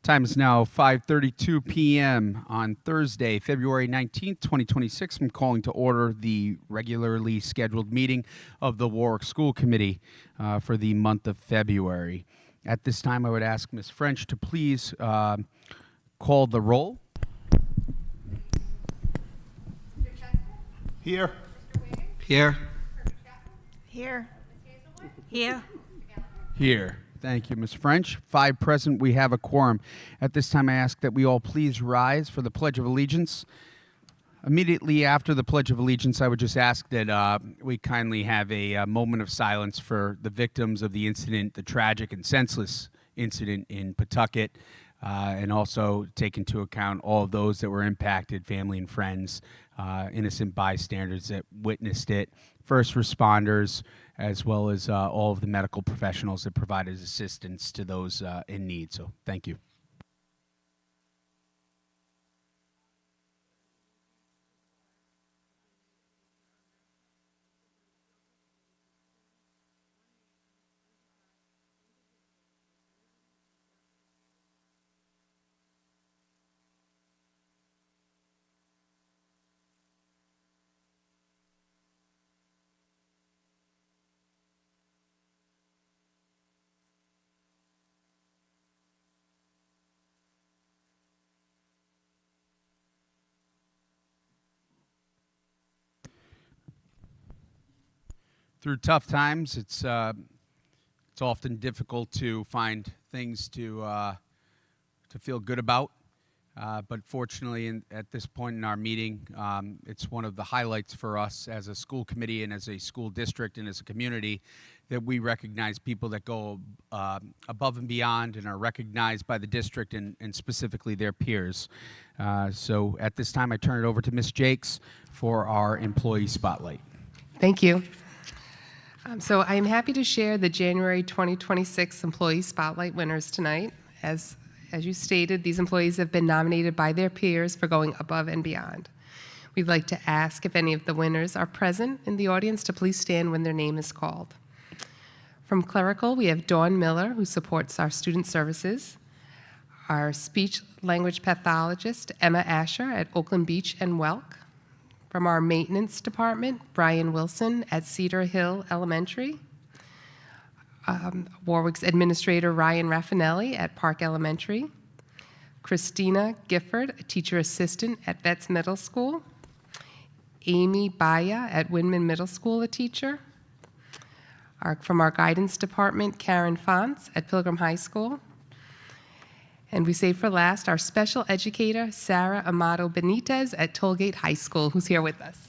Time is now 5:32 p.m. on Thursday, February 19th, 2026. I'm calling to order the regularly scheduled meeting of the Warwick School Committee for the month of February. At this time, I would ask Ms. French to please call the roll. Here. Here. Here. Here. Here. Thank you, Ms. French. 5 present. We have a quorum. At this time, I ask that we all please rise for the Pledge of Allegiance. Immediately after the Pledge of Allegiance, I would just ask that we kindly have a moment of silence for the victims of the incident, the tragic and senseless incident in Pawtucket, and also take into account all of those that were impacted, family and friends, innocent bystanders that witnessed it, first responders, as well as all of the medical professionals that provided assistance to those in need. So thank you. Through tough times, it's often difficult to find things to feel good about. But fortunately, at this point in our meeting, it's one of the highlights for us as a school committee and as a school district and as a community that we recognize people that go above and beyond and are recognized by the district and specifically their peers. So at this time, I turn it over to Ms. Jakes for our employee spotlight. Thank you. So I am happy to share the January 2026 Employee Spotlight winners tonight. As you stated, these employees have been nominated by their peers for going above and beyond. We'd like to ask if any of the winners are present in the audience to please stand when their name is called. From Clerical, we have Dawn Miller, who supports our student services. Our speech language pathologist, Emma Asher at Oakland Beach and Welk. From our maintenance department, Brian Wilson at Cedar Hill Elementary. Warwick's administrator, Ryan Raffinelli at Park Elementary. Christina Gifford, a teacher assistant at Vets Middle School. Amy Baya at Windman Middle School, a teacher. From our guidance department, Karen Fonts at Pilgrim High School. And we save for last our special educator, Sarah Amato Benitez at Tollgate High School, who's here with us.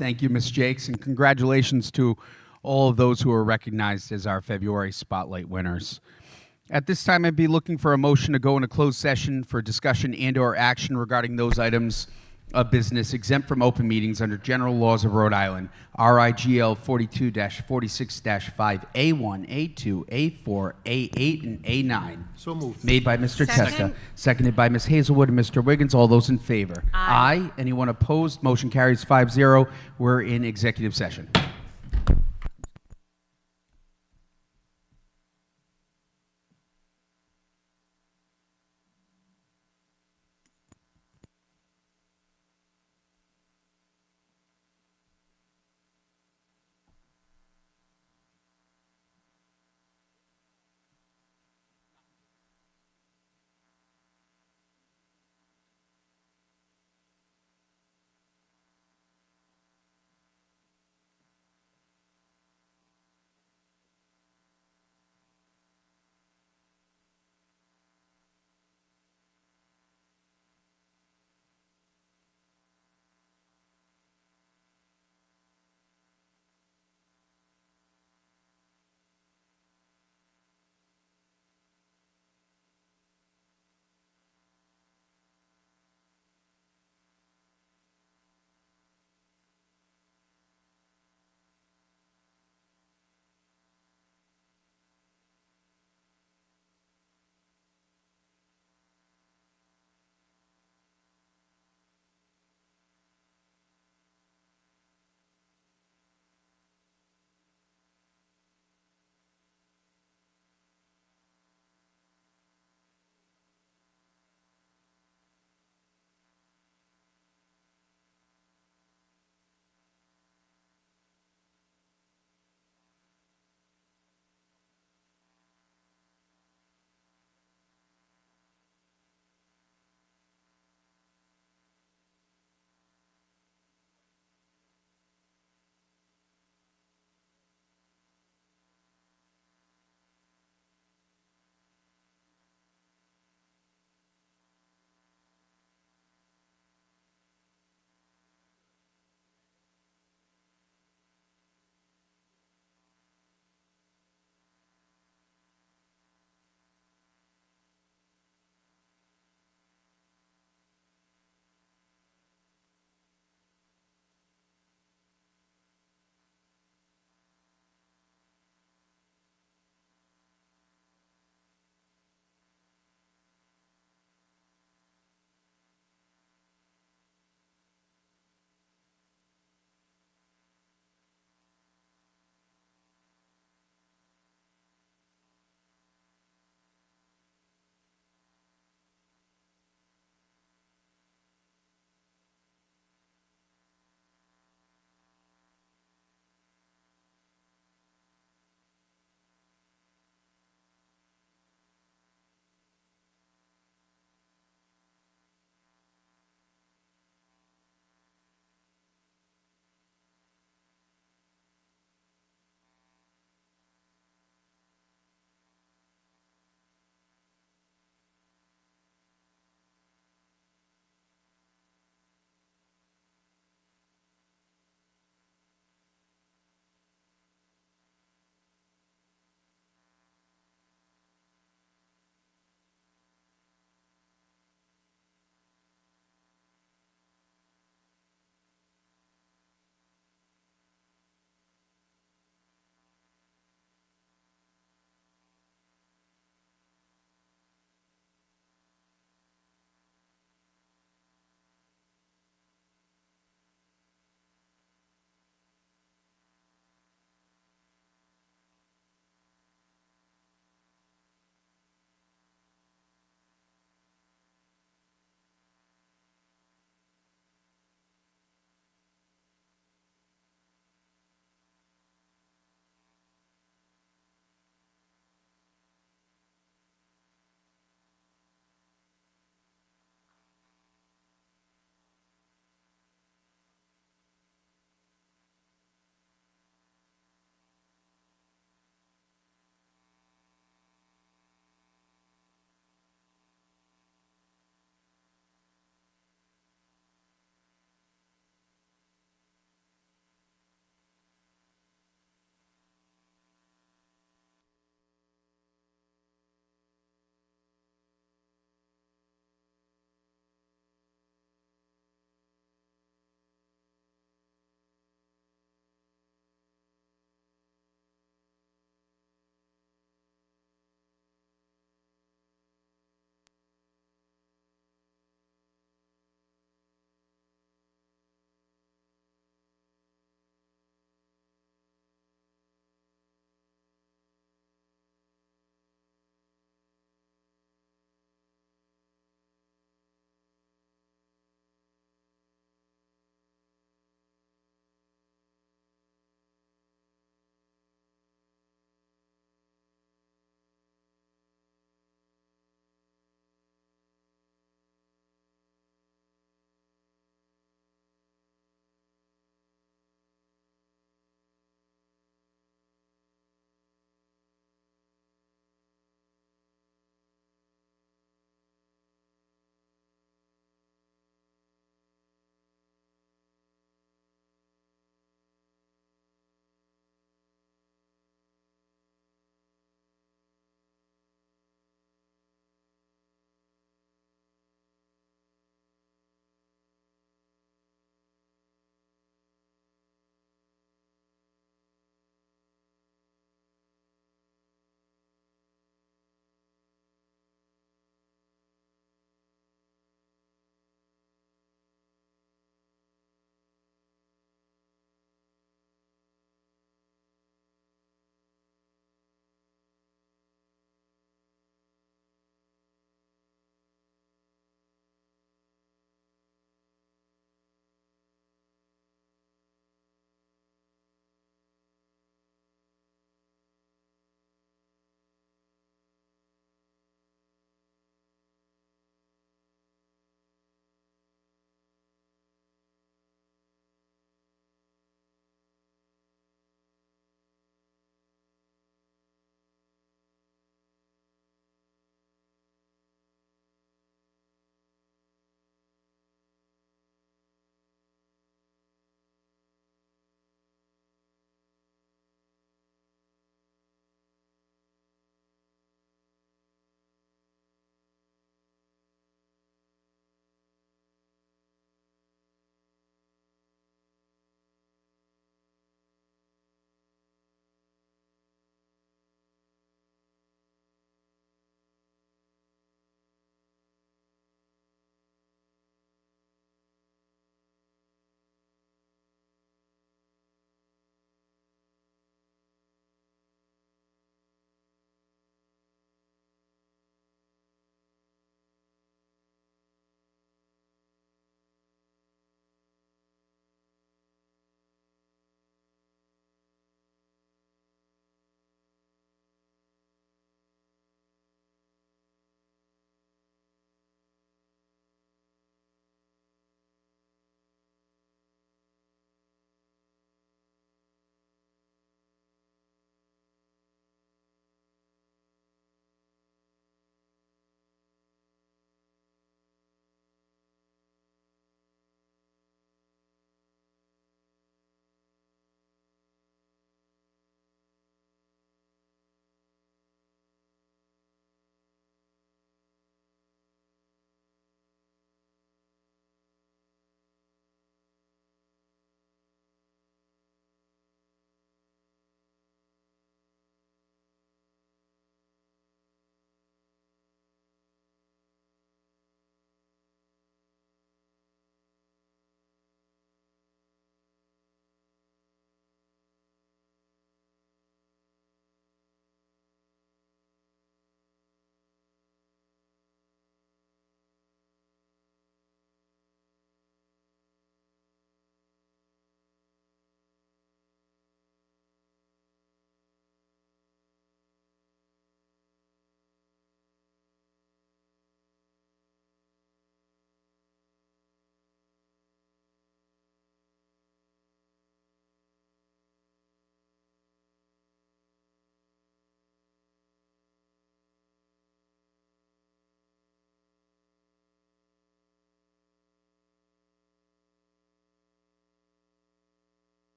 Thank you, Ms. Jakes, and congratulations to all of those who are recognized as our February Spotlight winners. At this time, I'd be looking for a motion to go into closed session for discussion and/or action regarding those items of business exempt from open meetings under general laws of Rhode Island, RIGL 42-46-5A1, A2, A4, A8, and A9. So moved. Made by Mr. Second. Testa, seconded by Ms. Hazelwood and Mr. Wiggins. All those in favor? Aye. Anyone opposed? Motion carries 5-0. We're in executive session.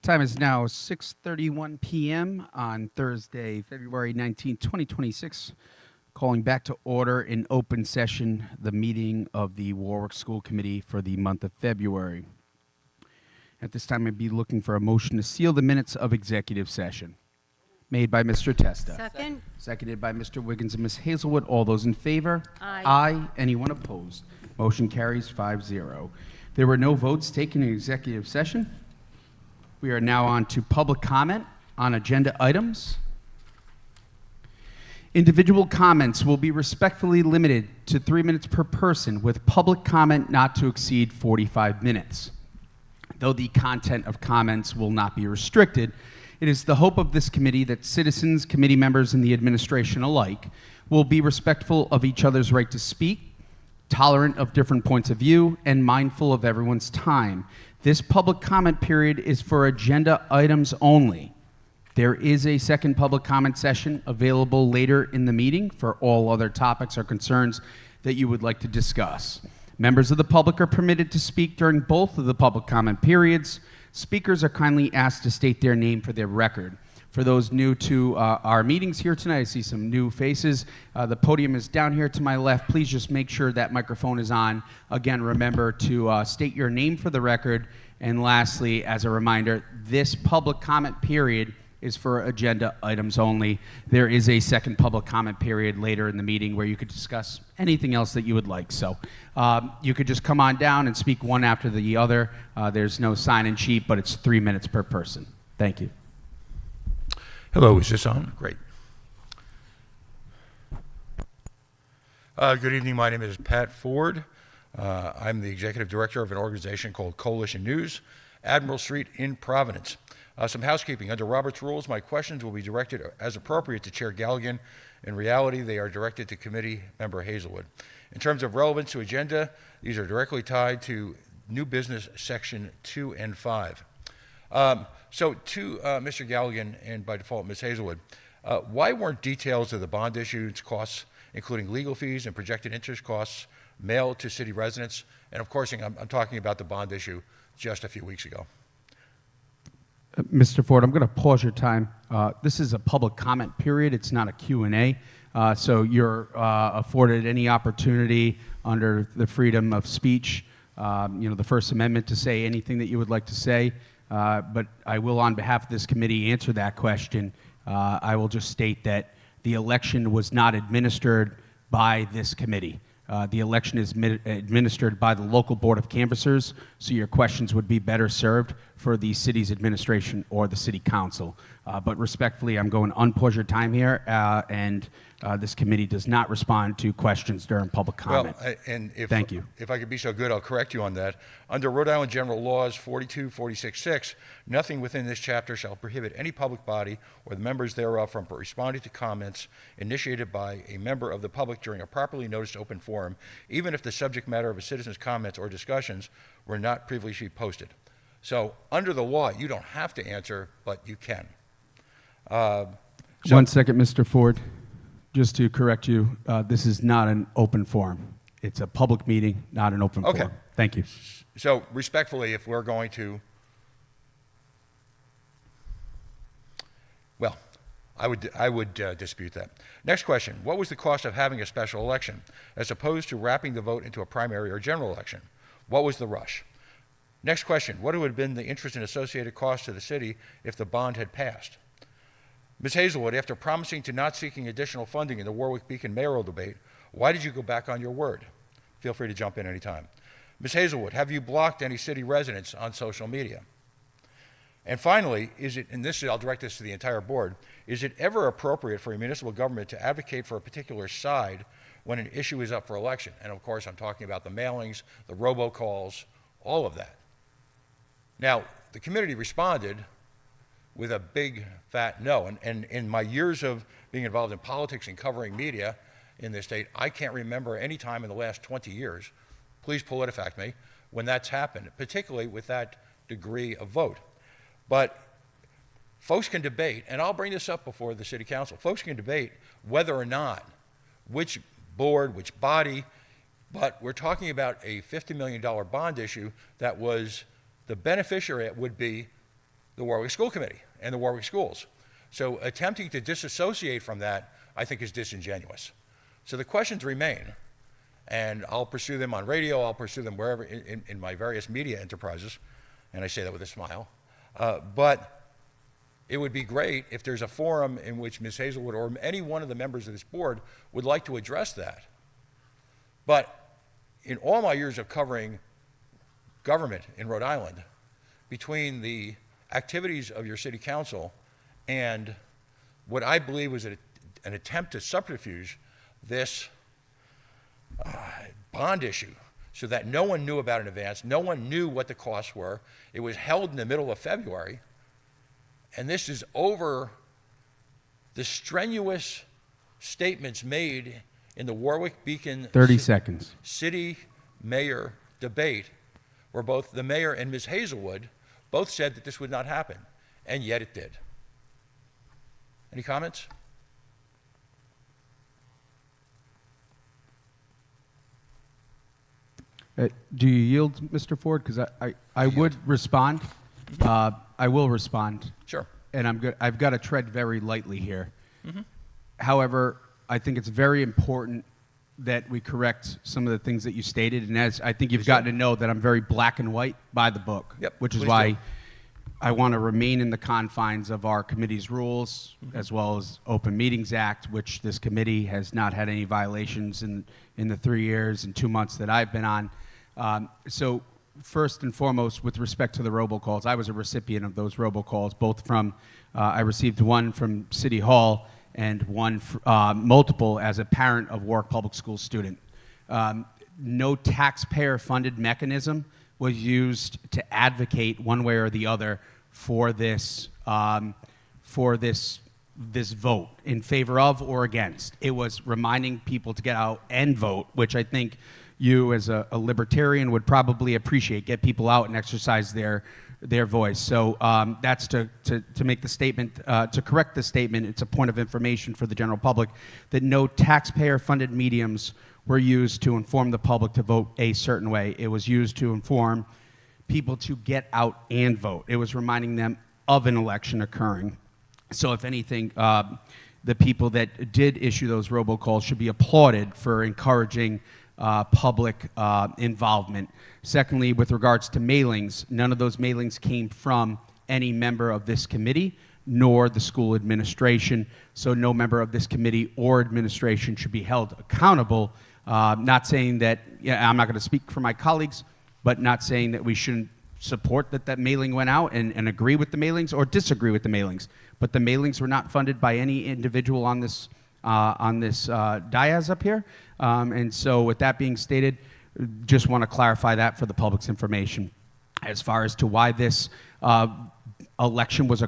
Time is now 6:31 p.m. on Thursday, February 19, 2026. Calling back to order in open session the meeting of the Warwick School Committee for the month of February. At this time, I'd be looking for a motion to seal the minutes of executive session. Made by Mr. Testa. Second. Seconded by Mr. Wiggins and Ms. Hazelwood. All those in favor? Aye. Aye. Anyone opposed? Motion carries 5-0. There were no votes taken in executive session. We are now on to public comment on agenda items. Individual comments will be respectfully limited to 3 minutes per person, with public comment not to exceed 45 minutes. Though the content of comments will not be restricted, it is the hope of this committee that citizens, committee members, and the administration alike will be respectful of each other's right to speak, tolerant of different points of view, and mindful of everyone's time. This public comment period is for agenda items only. There is a second public comment session available later in the meeting for all other topics or concerns that you would like to discuss. Members of the public are permitted to speak during both of the public comment periods. Speakers are kindly asked to state their name for their record. For those new to our meetings here tonight, I see some new faces. The podium is down here to my left. Please just make sure that microphone is on. Again, remember to state your name for the record. And lastly, as a reminder, this public comment period is for agenda items only. There is a second public comment period later in the meeting where you could discuss anything else that you would like. So you could just come on down and speak one after the other. There's no sign-in sheet, but it's 3 minutes per person. Thank you. Hello, is this on? Great. Good evening, my name is Pat Ford. I'm the executive director of an organization called Coalition News, Admiral Street in Providence. Some housekeeping. Under Robert's rules, my questions will be directed as appropriate to Chair Galligan. In reality, they are directed to committee member Hazelwood. In terms of relevance to agenda, these are directly tied to new business section 2 and 5. So to Mr. Galligan and by default Ms. Hazelwood, why weren't details of the bond issuance costs, including legal fees and projected interest costs, mailed to city residents? And of course, I'm talking about the bond issue just a few weeks ago. Mr. Ford, I'm going to pause your time. This is a public comment period. It's not a Q&A. So you're afforded any opportunity under the freedom of speech, the First Amendment, to say anything that you would like to say. But I will, on behalf of this committee, answer that question. I will just state that the election was not administered by this committee. The election is administered by the local board of canvassers, so your questions would be better served for the city's administration or the city council. But respectfully, I'm going to unpause your time here, and this committee does not respond to questions during public comment. Well, Thank you. If I could be so good, I'll correct you on that. Under Rhode Island General Laws 4246.6, nothing within this chapter shall prohibit any public body or the members thereof from responding to comments initiated by a member of the public during a properly noticed open forum, even if the subject matter of a citizen's comments or discussions were not previously posted. So under the law, you don't have to answer, but you can. 1 second, Mr. Ford. Just to correct you, this is not an open forum. It's a public meeting, not an open forum. Thank you. So respectfully, if we're going to, well, I would dispute that. Next question. What was the cost of having a special election as opposed to wrapping the vote into a primary or general election? What was the rush? Next question. What would have been the interest and associated cost to the city if the bond had passed? Ms. Hazelwood, after promising to not seeking additional funding in the Warwick Beacon mayoral debate, why did you go back on your word? Feel free to jump in anytime. Ms. Hazelwood, have you blocked any city residents on social media? And finally, I'll direct this to the entire board, is it ever appropriate for a municipal government to advocate for a particular side when an issue is up for election? And of course, I'm talking about the mailings, the robocalls, all of that. Now, the community responded with a big, fat no. And in my years of being involved in politics and covering media in this state, I can't remember any time in the last 20 years, please PolitiFact me, when that's happened, particularly with that degree of vote. But folks can debate, and I'll bring this up before the city council, folks can debate whether or not, which board, which body, but we're talking about a $50 million bond issue that was, the beneficiary would be the Warwick School Committee and the Warwick schools. So attempting to disassociate from that, I think, is disingenuous. So the questions remain, and I'll pursue them on radio, I'll pursue them wherever in my various media enterprises, and I say that with a smile. But it would be great if there's a forum in which Ms. Hazelwood or any one of the members of this board would like to address that. But in all my years of covering government in Rhode Island, between the activities of your city council and what I believe was an attempt to subterfuge this bond issue so that no one knew about it in advance, no one knew what the costs were. It was held in the middle of February, and this is over the strenuous statements made in the Warwick Beacon 30 seconds. city mayor debate, where both the mayor and Ms. Hazelwood both said that this would not happen, and yet it did. Any comments? Do you yield, Mr. Ford? Because I would respond. I will respond. Sure. And I've got to tread very lightly here. However, I think it's very important that we correct some of the things that you stated. And as I think you've gotten to know that I'm very black and white by the book, Yep, which is please why do. I want to remain in the confines of our committee's rules, as well as Open Meetings Act, which this committee has not had any violations in the 3 years and 2 months that I've been on. So first and foremost, with respect to the robocalls, I was a recipient of those robocalls, both from, I received one from City Hall and one, multiple as a parent of Warwick Public School student. No taxpayer-funded mechanism was used to advocate one way or the other for this this vote in favor of or against. It was reminding people to get out and vote, which I think you as a libertarian would probably appreciate, get people out and exercise their voice. So that's to make the statement, to correct the statement. It's a point of information for the general public that no taxpayer-funded mediums were used to inform the public to vote a certain way. It was used to inform people to get out and vote. It was reminding them of an election occurring. So if anything, the people that did issue those robocalls should be applauded for encouraging public involvement. Secondly, with regards to mailings, none of those mailings came from any member of this committee nor the school administration. So no member of this committee or administration should be held accountable. Not saying that, I'm not going to speak for my colleagues, but not saying that we shouldn't support that mailing went out and agree with the mailings or disagree with the mailings. But the mailings were not funded by any individual on this dais up here. And so with that being stated, just want to clarify that for the public's information. As far as to why this election was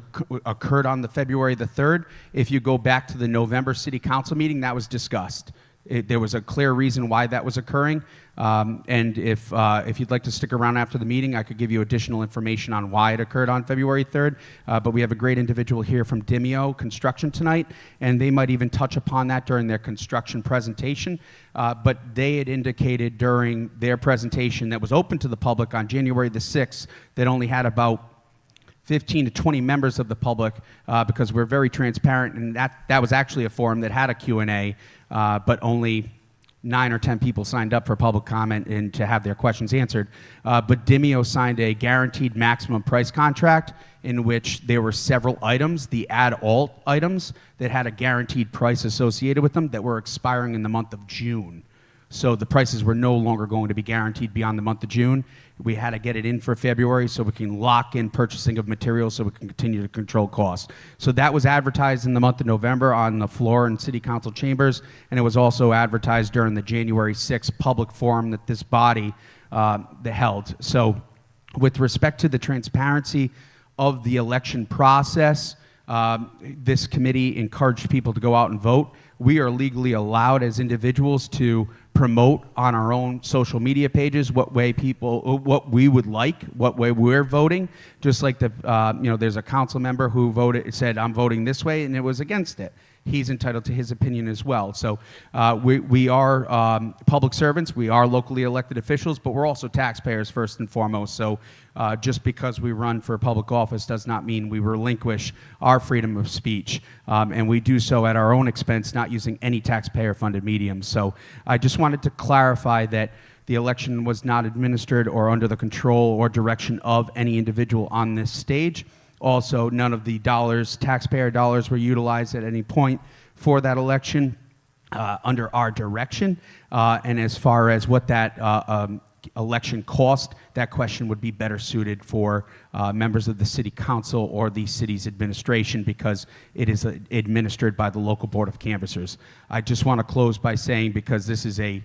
occurred on the February the 3rd, if you go back to the November City Council meeting, that was discussed. There was a clear reason why that was occurring, and if you'd like to stick around after the meeting, I could give you additional information on why it occurred on February 3rd, but we have a great individual here from Dimeo Construction tonight, and they might even touch upon that during their construction presentation, but they had indicated during their presentation that was open to the public on January the 6th that only had about 15 to 20 members of the public, because we're very transparent, and that was actually a forum that had a Q&A, but only 9 or 10 people signed up for public comment and to have their questions answered. But Dimeo signed a guaranteed maximum price contract in which there were several items, the add-alt items, that had a guaranteed price associated with them that were expiring in the month of June. So the prices were no longer going to be guaranteed beyond the month of June. We had to get it in for February so we can lock in purchasing of materials so we can continue to control costs. So that was advertised in the month of November on the floor in City Council chambers, and it was also advertised during the January 6th public forum that this body held. So with respect to the transparency of the election process, this committee encouraged people to go out and vote. We are legally allowed as individuals to promote on our own social media pages what we would like, what way we're voting. Just like there's a council member who said, I'm voting this way, and it was against it. he's entitled to his opinion as well. So we are public servants, we are locally elected officials, but we're also taxpayers first and foremost. So just because we run for public office does not mean we relinquish our freedom of speech. And we do so at our own expense, not using any taxpayer-funded mediums. So I just wanted to clarify that the election was not administered or under the control or direction of any individual on this stage. Also, none of the dollars, taxpayer dollars, were utilized at any point for that election under our direction. And as far as what that election cost, that question would be better suited for members of the city council or the city's administration, because it is administered by the local board of canvassers. I just want to close by saying, because this is a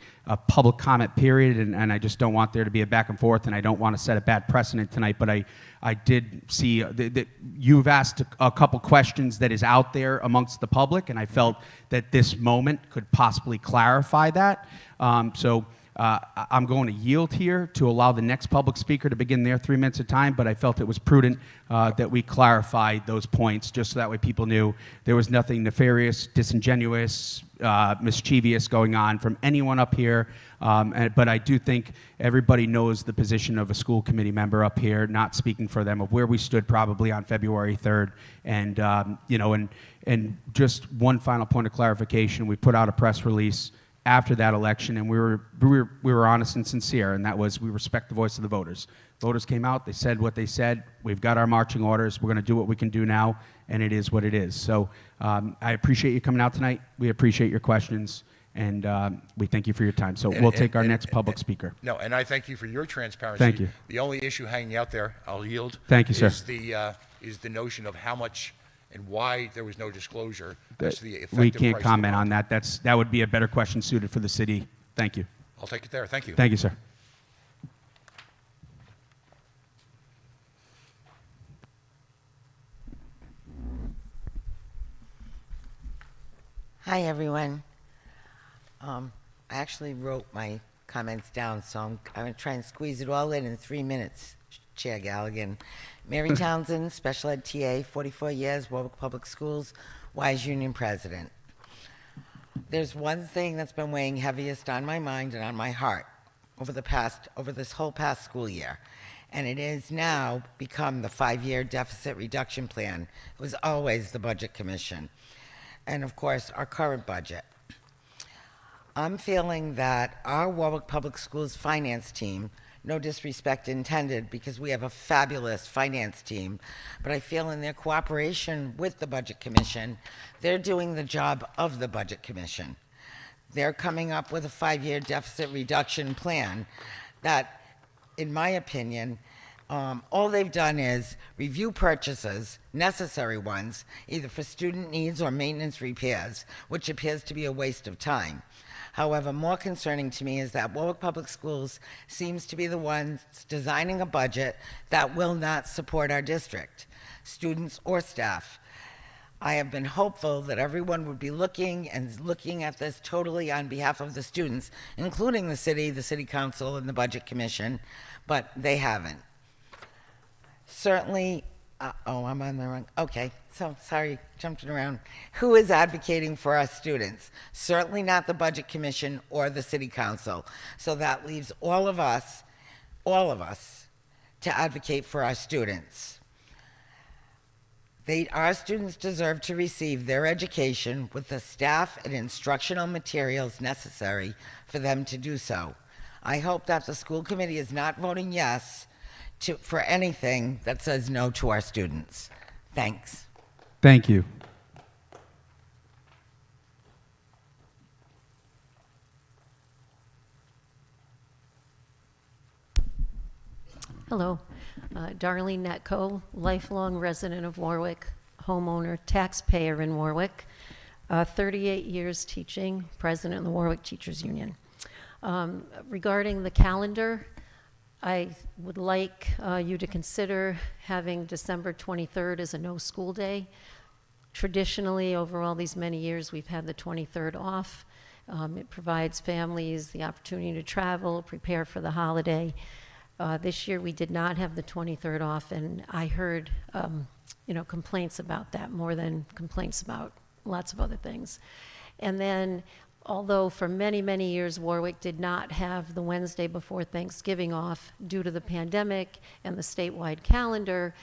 public comment period, and I just don't want there to be a back and forth, and I don't want to set a bad precedent tonight, but I did see that you've asked a couple questions that is out there amongst the public, and I felt that this moment could possibly clarify that. I'm going to yield here to allow the next public speaker to begin their 3 minutes of time, but I felt it was prudent that we clarified those points just so that way people knew there was nothing nefarious, disingenuous, mischievous going on from anyone up here. But I do think everybody knows the position of a school committee member up here, not speaking for them, of where we stood probably on February 3rd. And, and just one final point of clarification, we put out a press release after that election, and we were honest and sincere, and that was, we respect the voice of the voters. Voters came out, they said what they said, we've got our marching orders, we're going to do what we can do now, and it is what it is. So I appreciate you coming out tonight, we appreciate your questions, and we thank you for your time. So we'll take our next public speaker. No, and I thank you for your transparency. Thank you. The only issue hanging out there, I'll yield. Thank you, sir. Is the notion of how much and why there was no disclosure as to the effective We price can't of comment the on that. That would be a better question suited for the city. Thank you. I'll take it there. Thank you. Thank you, sir. Hi, everyone. I actually wrote my comments down, so I'm going to try and squeeze it all in 3 minutes, Chair Galligan. Mary Townsend, Special Ed TA, 44 years, Warwick Public Schools, Wise Union President. There's one thing that's been weighing heaviest on my mind and on my heart over this whole past school year, and it is now become the 5-year deficit reduction plan. It was always the Budget Commission, and of course, our current budget. I'm feeling that our Warwick Public Schools finance team, no disrespect intended, because we have a fabulous finance team, but I feel in their cooperation with the Budget Commission, they're doing the job of the Budget Commission. They're coming up with a 5-year deficit reduction plan that, in my opinion, all they've done is review purchases, necessary ones, either for student needs or maintenance repairs, which appears to be a waste of time. However, more concerning to me is that Warwick Public Schools seems to be the ones designing a budget that will not support our district, students or staff. I have been hopeful that everyone would be looking at this totally on behalf of the students, including the city council, and the Budget Commission, but they haven't. Certainly, I'm on the wrong, okay, so sorry, jumping around. Who is advocating for our students? Certainly not the Budget Commission or the City Council. So that leaves all of us to advocate for our students. Our students deserve to receive their education with the staff and instructional materials necessary for them to do so. I hope that the school committee is not voting yes for anything that says no to our students. Thanks. Thank you. Hello, Darlene Netco, lifelong resident of Warwick, homeowner, taxpayer in Warwick, 38 years teaching, president of the Warwick Teachers Union. Regarding the calendar, I would like you to consider having December 23rd as a no school day. Traditionally, over all these many years, we've had the 23rd off. It provides families the opportunity to travel, prepare for the holiday. This year, we did not have the 23rd off, and I heard, complaints about that more than complaints about lots of other things. And then, although for many, many years Warwick did not have the Wednesday before Thanksgiving off due to the pandemic and the statewide calendar,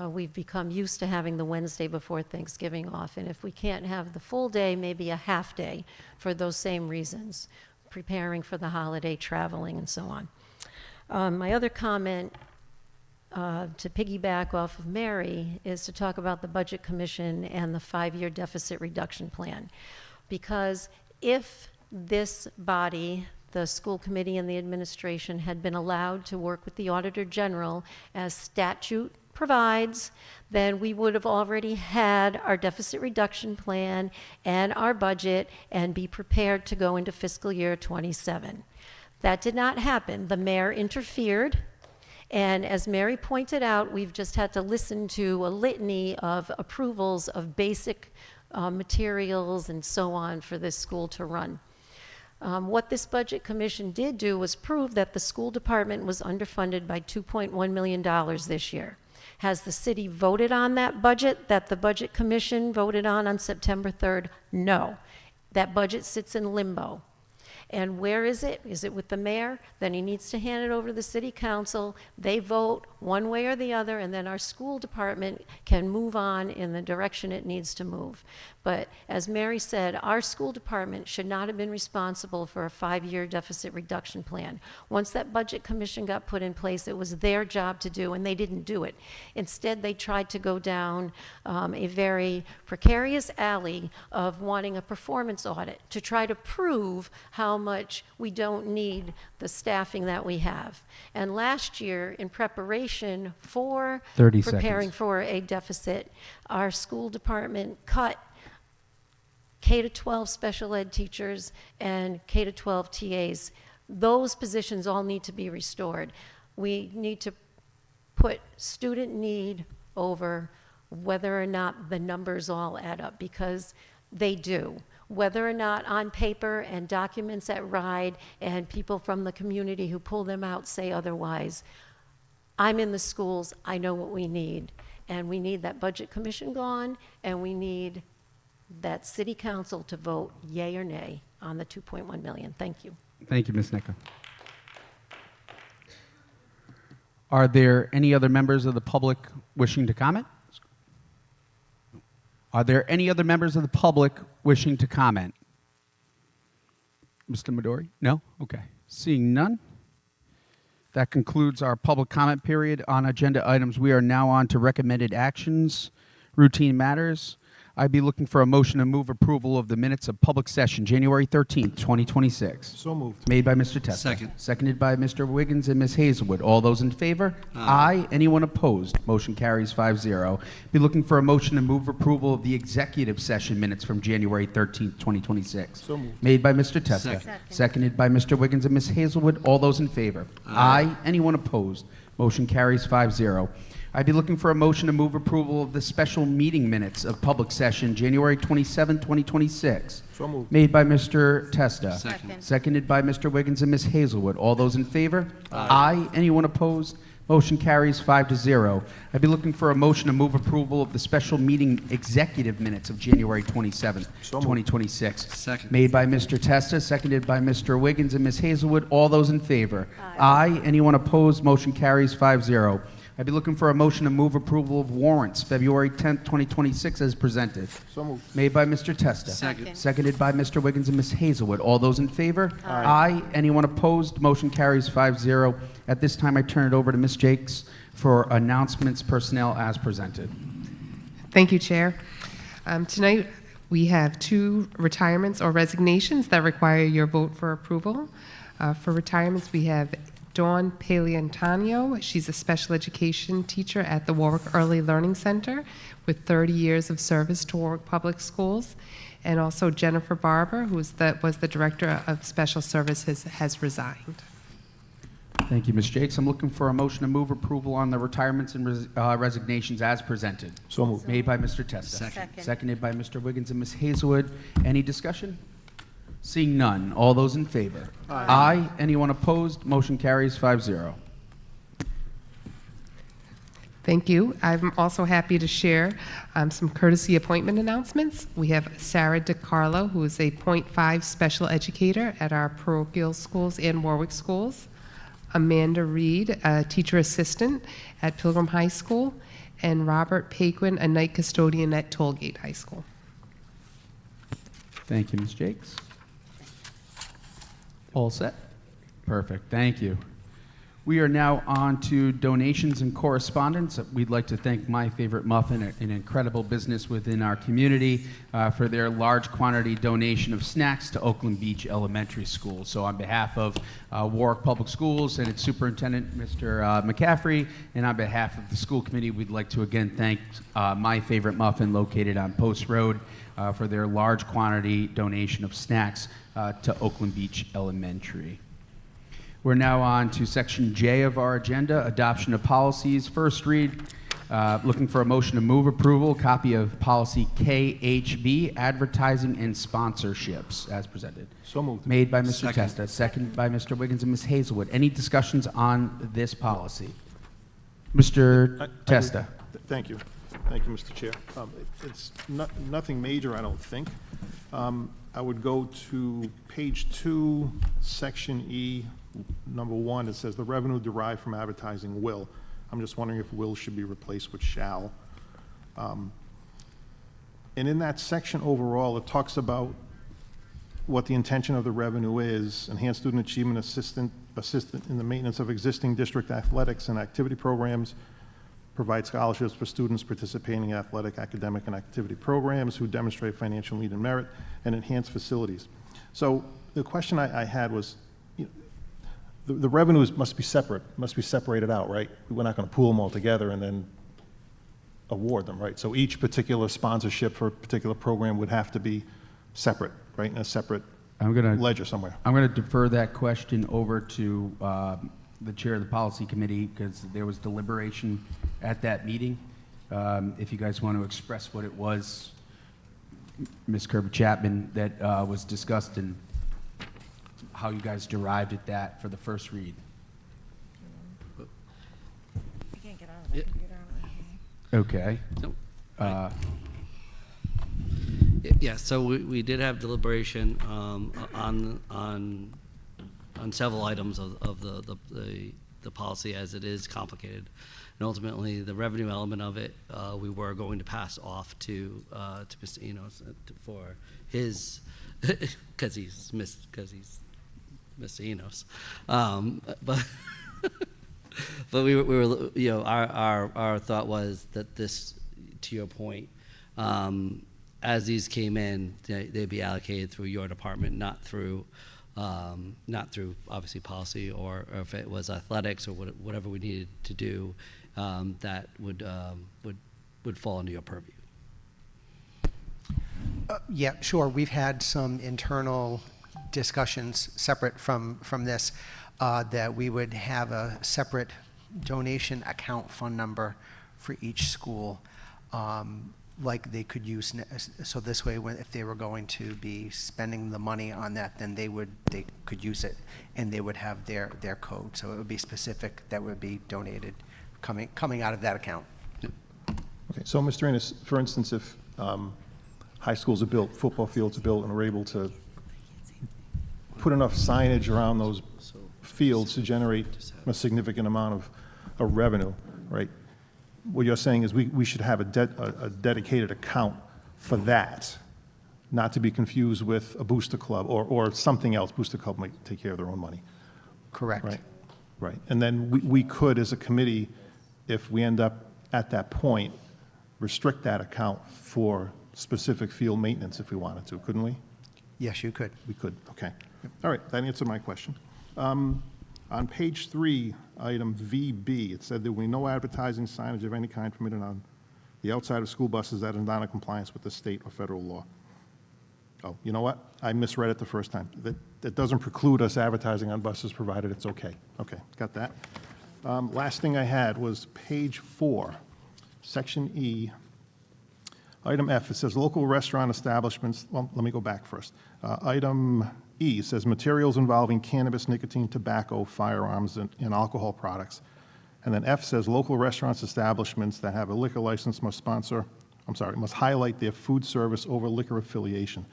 we've become used to having the Wednesday before Thanksgiving off. And if we can't have the full day, maybe a half day for those same reasons, preparing for the holiday, traveling, and so on. My other comment, to piggyback off of Mary, is to talk about the Budget Commission and the 5-year deficit reduction plan. Because if this body, the school committee and the administration, had been allowed to work with the Auditor General as statute provides, then we would have already had our deficit reduction plan and our budget and be prepared to go into fiscal year 27. That did not happen. The mayor interfered, and as Mary pointed out, we've just had to listen to a litany of approvals of basic materials and so on for this school to run. What this Budget Commission did do was prove that the school department was underfunded by $2.1 million this year. Has the city voted on that budget that the Budget Commission voted on September 3rd? No. That budget sits in limbo. And where is it? Is it with the mayor? Then he needs to hand it over to the city council. They vote one way or the other, and then our school department can move on in the direction it needs to move. But as Mary said, our school department should not have been responsible for a 5-year deficit reduction plan. Once that Budget Commission got put in place, it was their job to do, and they didn't do it. Instead, they tried to go down a very precarious alley of wanting a performance audit to try to prove how much we don't need the staffing that we have. And last year, in preparation for 30 preparing seconds. for a deficit, our school department cut K-12 special ed teachers and K-12 TAs. Those positions all need to be restored. We need to put student need over whether or not the numbers all add up, because they do. Whether or not on paper and documents at RIDE and people from the community who pull them out say otherwise, I'm in the schools, I know what we need. And we need that Budget Commission gone, and we need that City Council to vote yay or nay on the $2.1 million. Thank you. Thank you, Ms. Nicka. Are there any other members of the public wishing to comment? Are there any other members of the public wishing to comment? Mr. Midori? No? Okay. Seeing none, that concludes our public comment period on agenda items. We are now on to recommended actions, routine matters. I'd be looking for a motion to move approval of the minutes of public session, January 13th, 2026. So moved. Made by Mr. Testa. Second. Seconded by Mr. Wiggins and Ms. Hazelwood. All those in favor? Aye. Anyone opposed? Motion carries 5-0. Be looking for a motion to move approval of the executive session minutes from January 13th, 2026. So moved. Made by Mr. Testa. Second. Seconded by Mr. Wiggins and Ms. Hazelwood. All those in favor? Aye. Anyone opposed? Motion carries 5-0. I'd be looking for a motion to move approval of the special meeting minutes of public session, January 27, 2026. So moved. Made by Mr. Testa. Second. Seconded by Mr. Wiggins and Ms. Hazelwood. All those in favor? Aye. Anyone opposed? Motion carries 5-0. I'd be looking for a motion to move approval of the special meeting executive minutes of January 27, So moved. 2026. Second. Made by Mr. Testa, seconded by Mr. Wiggins and Ms. Hazelwood. All those in favor? Aye. Anyone opposed? Motion carries 5-0. I'd be looking for a motion to move approval of warrants, February 10th, 2026, as presented. So moved. Made by Mr. Testa. Second. Seconded by Mr. Wiggins and Ms. Hazelwood. All those in favor? Aye. Anyone opposed? Motion carries 5-0. At this time, I turn it over to Ms. Jakes for announcements, personnel as presented. Thank you, Chair. Tonight, we have 2 retirements or resignations that require your vote for approval. For retirements, we have Dawn Paleantonio. She's a special education teacher at the Warwick Early Learning Center with 30 years of service to Warwick Public Schools. And also Jennifer Barber, who was the Director of Special Services, has resigned. Thank you, Ms. Jakes. I'm looking for a motion to move approval on the retirements and resignations as presented. So moved. Made by Mr. Testa. Second. Seconded by Mr. Wiggins and Ms. Hazelwood. Any discussion? Seeing none. All those in favor? Aye. Anyone opposed? Motion carries 5-0. Thank you. I'm also happy to share some courtesy appointment announcements. We have Sarah DiCarlo, who is a .5 special educator at our parochial schools and Warwick schools. Amanda Reed, a teacher assistant at Pilgrim High School. And Robert Paquin, a night custodian at Tollgate High School. Thank you, Ms. Jakes. All set? Perfect. Thank you. We are now on to donations and correspondence. We'd like to thank My Favorite Muffin, an incredible business within our community, for their large quantity donation of snacks to Oakland Beach Elementary School. So on behalf of Warwick Public Schools and its superintendent, Mr. McCaffrey, and on behalf of the school committee, we'd like to again thank My Favorite Muffin, located on Post Road, for their large quantity donation of snacks to Oakland Beach Elementary. We're now on to section J of our agenda, adoption of policies. First read, looking for a motion to move approval, copy of policy KHB, advertising and sponsorships, as presented. So moved. Made by Mr. Testa, seconded by Mr. Wiggins and Ms. Hazelwood. Any discussions on this policy? Mr. Testa. Thank you. Thank you, Mr. Chair. It's nothing major, I don't think. I would go to page 2, section E, number 1. It says the revenue derived from advertising will. I'm just wondering if will should be replaced with shall. And in that section overall, it talks about what the intention of the revenue is: enhanced student achievement, assistant in the maintenance of existing district athletics and activity programs, provide scholarships for students participating in athletic, academic, and activity programs who demonstrate financial need and merit, and enhance facilities. So the question I had was, the revenues must be separate, must be separated out, right? We're not going to pool them all together and then award them, right? So each particular sponsorship for a particular program would have to be separate, right, in a separate ledger somewhere. I'm going to defer that question over to the chair of the policy committee, because there was deliberation at that meeting. If you guys want to express what it was, Ms. Kirby-Chapman, that was discussed, and how you guys derived at that for the first read. I can't get out of that computer. Okay. No. Yeah, so we did have deliberation on several items of the policy, as it is complicated. And ultimately, the revenue element of it, we were going to pass off to Mr. Enos for his, because he's Mr. Enos. But we were, our thought was that this, to your point, as these came in, they'd be allocated through your department, not through obviously policy, or if it was athletics or whatever we needed to do, that would fall under your purview. Yeah, sure. We've had some internal discussions separate from this, that we would have a separate donation account fund number for each school, like they could use. So this way, if they were going to be spending the money on that, then they could use it, and they would have their code. So it would be specific that would be donated coming out of that account. Okay, so Mr. Enos, for instance, if high schools are built, football fields are built, and we're able to put enough signage around those fields to generate a significant amount of revenue, right? What you're saying is we should have a dedicated account for that, not to be confused with a booster club or something else. Booster club might take care of their own money. Correct. Right, right. And then we could, as a committee, if we end up at that point, restrict that account for specific field maintenance if we wanted to, couldn't we? Yes, you could. We could, okay. All right, that answered my question. On page 3, item VB, it said there will be no advertising signage of any kind permitted on the outside of school buses that are not in compliance with the state or federal law. Oh, you know what? I misread it the first time. That doesn't preclude us advertising on buses, provided it's okay. Okay, got that. Last thing I had was page 4, section E, item F. It says local restaurant establishments. Well, let me go back first. Item E says materials involving cannabis, nicotine, tobacco, firearms, and alcohol products And then F says local restaurants, establishments that have a liquor license must must highlight their food service over liquor affiliation.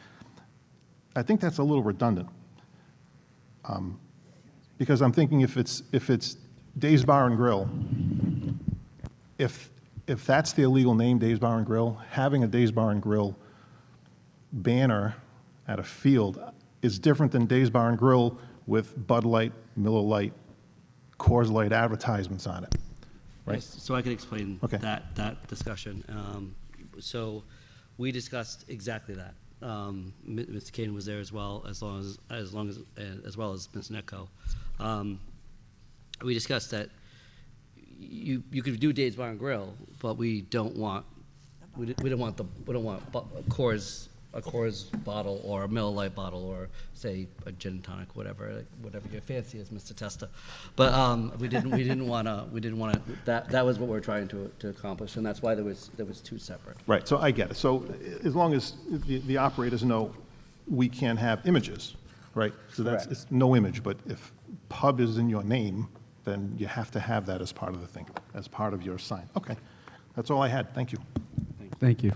I think that's a little redundant. Because I'm thinking if it's Dave's Bar and Grill, if that's the illegal name, Dave's Bar and Grill, having a Dave's Bar and Grill banner at a field is different than Dave's Bar and Grill with Bud Light, Miller Light, Coors Light advertisements on it, right? Yes, so I can explain Okay. that discussion. So we discussed exactly that. Mr. Kane was there as well as well as Ms. Netco. We discussed that you could do Dave's Bar and Grill, but we don't want a Coors bottle or a Miller Lite bottle or say a gin and tonic, whatever your fancy is, Mr. Testa. But we didn't want to. That was what we're trying to accomplish, and that's why there was two separate. Right, so I get it. So as long as the operators know we can't have images, right? So that's, it's no image, but if pub is in your name, then you have to have that as part of the thing, as part of your sign. Okay, that's all I had. Thank you. Thank you.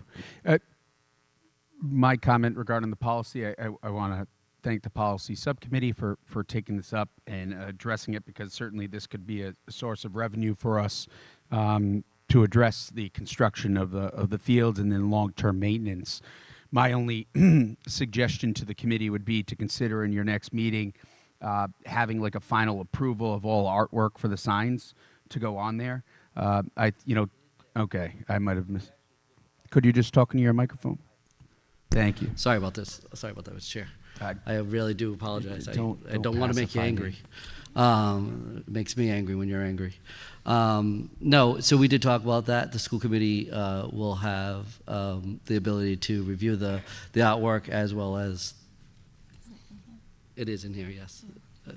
My comment regarding the policy, I want to thank the policy subcommittee for taking this up and addressing it, because certainly this could be a source of revenue for us to address the construction of the fields and then long-term maintenance. My only suggestion to the committee would be to consider in your next meeting having like a final approval of all artwork for the signs to go on there. Okay, I might have missed. Could you just talk into your microphone? Thank you. Sorry about this. Sorry about that, Mr. Chair. I really do apologize. I don't want to make you pacify angry. me. It makes me angry when you're angry. No, so we did talk about that. The school committee will have the ability to review the artwork as well as. It is in here, yes.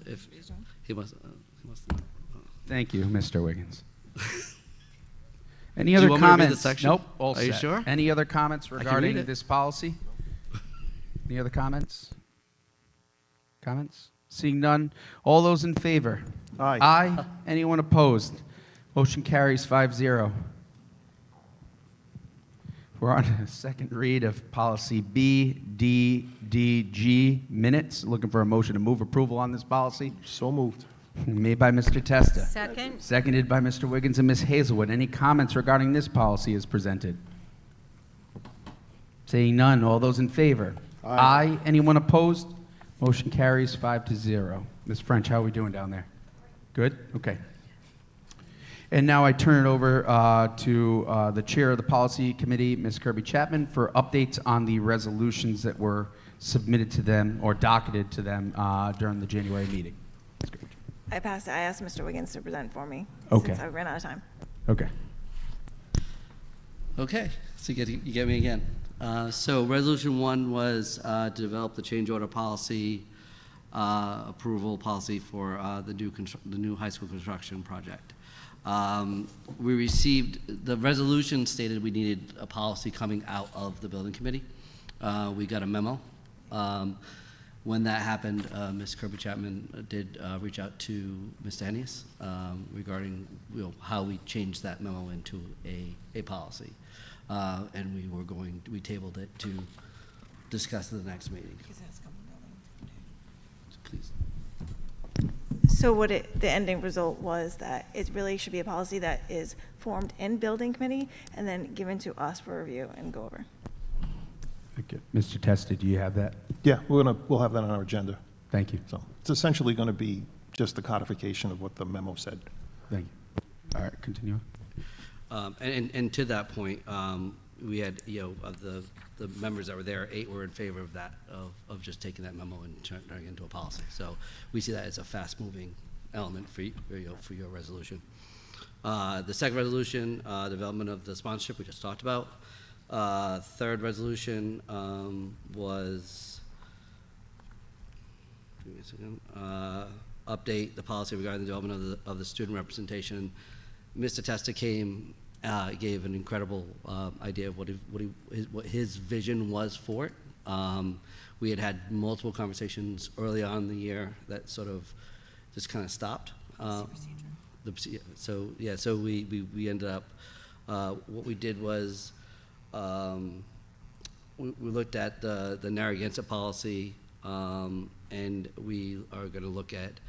If he must. Thank you, Mr. Wiggins. Any Do you other want me to read the comments? section? Nope. All Are you set. sure? Any other comments can read regarding it. this policy? Any other comments? Comments? Seeing none. All those in favor? Aye. Aye. Anyone opposed? Motion carries 5-0. We're on a second read of policy BDDG minutes. Looking for a motion to move approval on this policy. So moved. Made by Mr. Testa. Second. Seconded by Mr. Wiggins and Ms. Hazelwood. Any comments regarding this policy as presented? Seeing none, all those in favor? Aye. Anyone opposed? Motion carries 5-0. Ms. French, how are we doing down there? Good? Okay. And now I turn it over to the chair of the policy committee, Ms. Kirby Chapman, for updates on the resolutions that were submitted to them or docketed to them during the January meeting. Ms. Kirby. I asked Mr. Wiggins to present for me. Okay. Since I ran out of time. Okay. Okay, so you get me again. So resolution 1 was to develop the change order policy, approval policy for the new high school construction project. We received, the resolution stated we needed a policy coming out of the building committee. We got a memo. When that happened, Ms. Kirby Chapman did reach out to Mr. Hennius regarding how we changed that memo into a policy. And we tabled it to discuss at the next meeting. Please. So the ending result was that it really should be a policy that is formed in building committee and then given to us for review and go over. Thank you. Mr. Testa, do you have that? Yeah, we'll have that on our agenda. Thank you. So it's essentially going to be just the codification of what the memo said. Thank you. All right, continue. And to that point, we had, of the members that were there, 8 were in favor of that, of just taking that memo and turning it into a policy. So we see that as a fast-moving element for your resolution. The second resolution, development of the sponsorship we just talked about. Third resolution was, give me a second, update the policy regarding the development of the student representation. Mr. Testa came, gave an incredible idea of what his vision was for it. We had multiple conversations early on in the year that sort of just kind of stopped. So we ended up, what we did was, we looked at the Narragansett policy, and we are going to look at,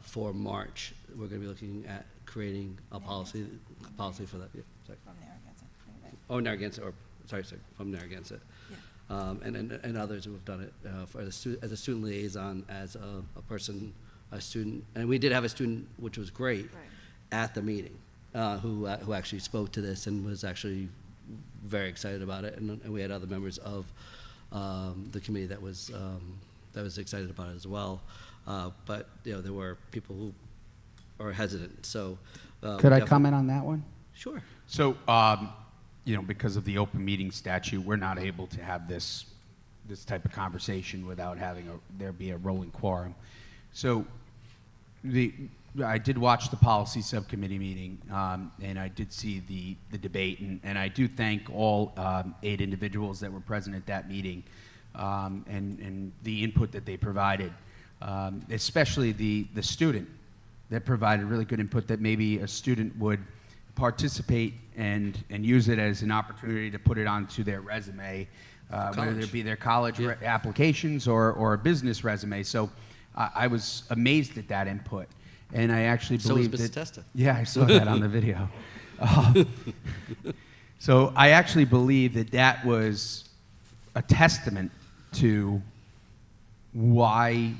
for March, we're going to be looking at creating a policy for that. Yeah, sorry. Oh, Narragansett, or, sorry, from Narragansett. And others who have done it as a student liaison, as a student, and we did have a student, which was great, at the meeting, who actually spoke to this and was actually very excited about it, and we had other members of the committee that was excited about it as well. But there were people who are hesitant. So Could I comment on that one? Sure. So, because of the open meeting statute, we're not able to have this type of conversation without having there be a rolling quorum. So, I did watch the policy subcommittee meeting, and I did see the debate, and I do thank all 8 individuals that were present at that meeting, and the input that they provided, especially the student that provided really good input, that maybe a student would participate and use it as an opportunity to put it onto their resume, whether it be their college applications or a business resume. So I was amazed at that input, and I actually believe that. So was Mrs. that. Testa. Yeah, I saw that on the video. So I actually believe that was a testament to why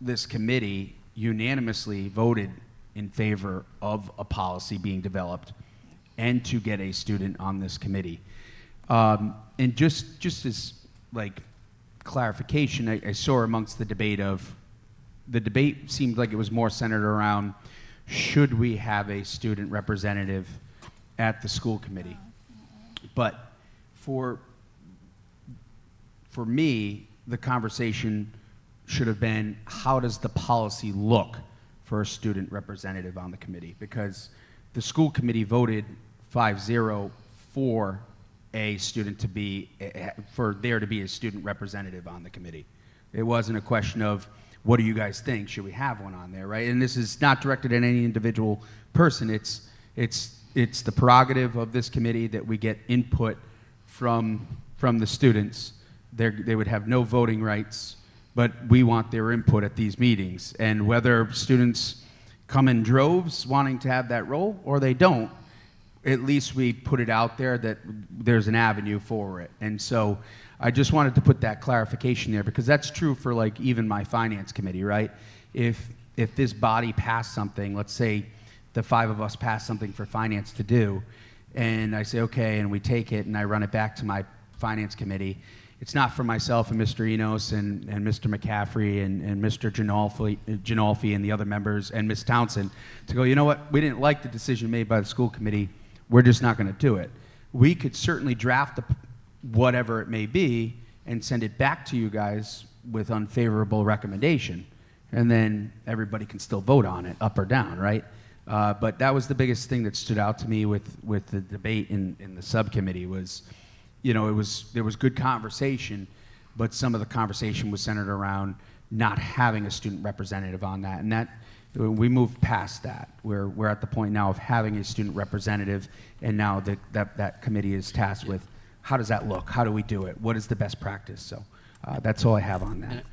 this committee unanimously voted in favor of a policy being developed and to get a student on this committee. And just as clarification, I saw amongst the debate seemed like it was more centered around, should we have a student representative at the school committee? But for me, the conversation should have been, how does the policy look for a student representative on the committee? Because the school committee voted 5-0 for a student to be, for there to be a student representative on the committee. It wasn't a question of, what do you guys think? Should we have one on there, right? And this is not directed at any individual person. It's the prerogative of this committee that we get input from the students. They would have no voting rights, but we want their input at these meetings. And whether students come in droves wanting to have that role or they don't, at least we put it out there that there's an avenue for it. And so I just wanted to put that clarification there, because that's true for even my finance committee, right? If this body passed something, let's say the 5 of us pass something for finance to do, and I say, okay, and we take it and I run it back to my finance committee, it's not for myself and Mr. Enos and Mr. McCaffrey and Mr. Ginolfi and the other members and Ms. Townsend to go, you know what, we didn't like the decision made by the school committee, we're just not going to do it. We could certainly draft whatever it may be and send it back to you guys with unfavorable recommendation, and then everybody can still vote on it, up or down, right? But that was the biggest thing that stood out to me with the debate in the subcommittee was, there was good conversation, but some of the conversation was centered around not having a student representative on that, and that we moved past that. We're at the point now of having a student representative, and now that committee is tasked with, how does that look? How do we do it? What is the best practice? So that's all I have on that.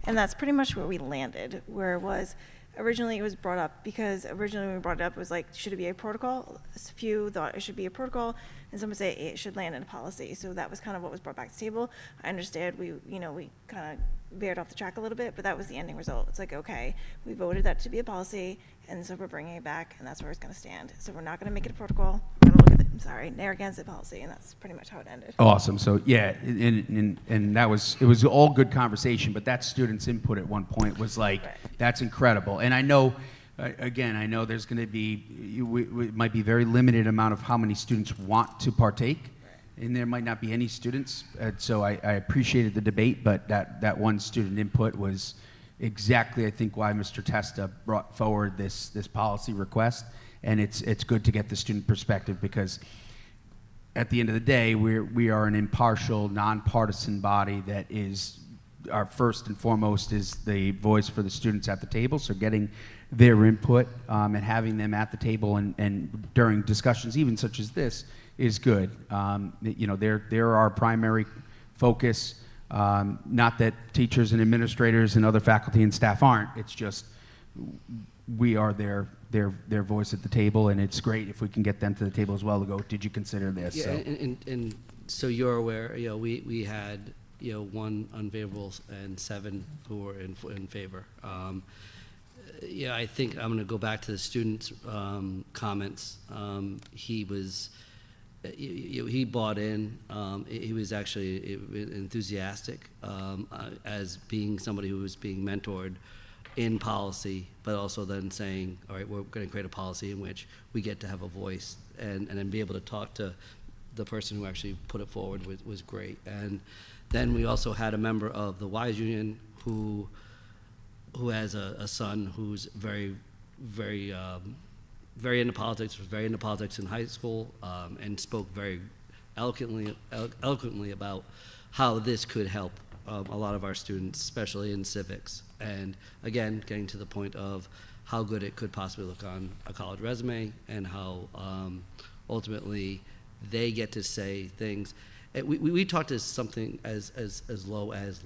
And that's pretty much where we landed, where it was originally it was brought up, because originally when we brought it up, it was like, should it be a protocol? A few thought it should be a protocol, and some would say it should land in a policy. So that was kind of what was brought back to the table. I understand we kind of veered off the track a little bit, but that was the ending result. It's like, okay, we voted that to be a policy, and so we're bringing it back, and that's where it's going to stand. So we're not going to make it a protocol. We're going to look at Narragansett policy, and that's pretty much how it ended. Awesome. So yeah, and it was all good conversation, but that student's input at one point was like, that's incredible. And I know, again, I know there's going to be, it might be very limited amount of how many students want to partake, and there might not be any students. So I appreciated the debate, but that one student input was exactly, I think, why Mr. Testa brought forward this policy request. And it's good to get the student perspective, because at the end of the day, we are an impartial, nonpartisan body that is our first and foremost is the voice for the students at the table, so getting their input and having them at the table and during discussions, even such as this, is good. They're our primary focus. Not that teachers and administrators and other faculty and staff aren't. It's just we are their voice at the table, and it's great if we can get them to the table as well to go, did you consider this? Yeah, So. and so you're aware, we had, 1 unfavorable and 7 who were in favor. I think I'm going to go back to the student's comments. He was, he bought in. He was actually enthusiastic as being somebody who was being mentored in policy, but also then saying, all right, we're going to create a policy in which we get to have a voice and then be able to talk to the person who actually put it forward was great. And then we also had a member of the WISE Union who has a son who's very into politics, was very into politics in high school, and spoke very eloquently about how this could help a lot of our students, especially in civics. And again, getting to the point of how good it could possibly look on a college resume and how ultimately they get to say things. We talked to something as low as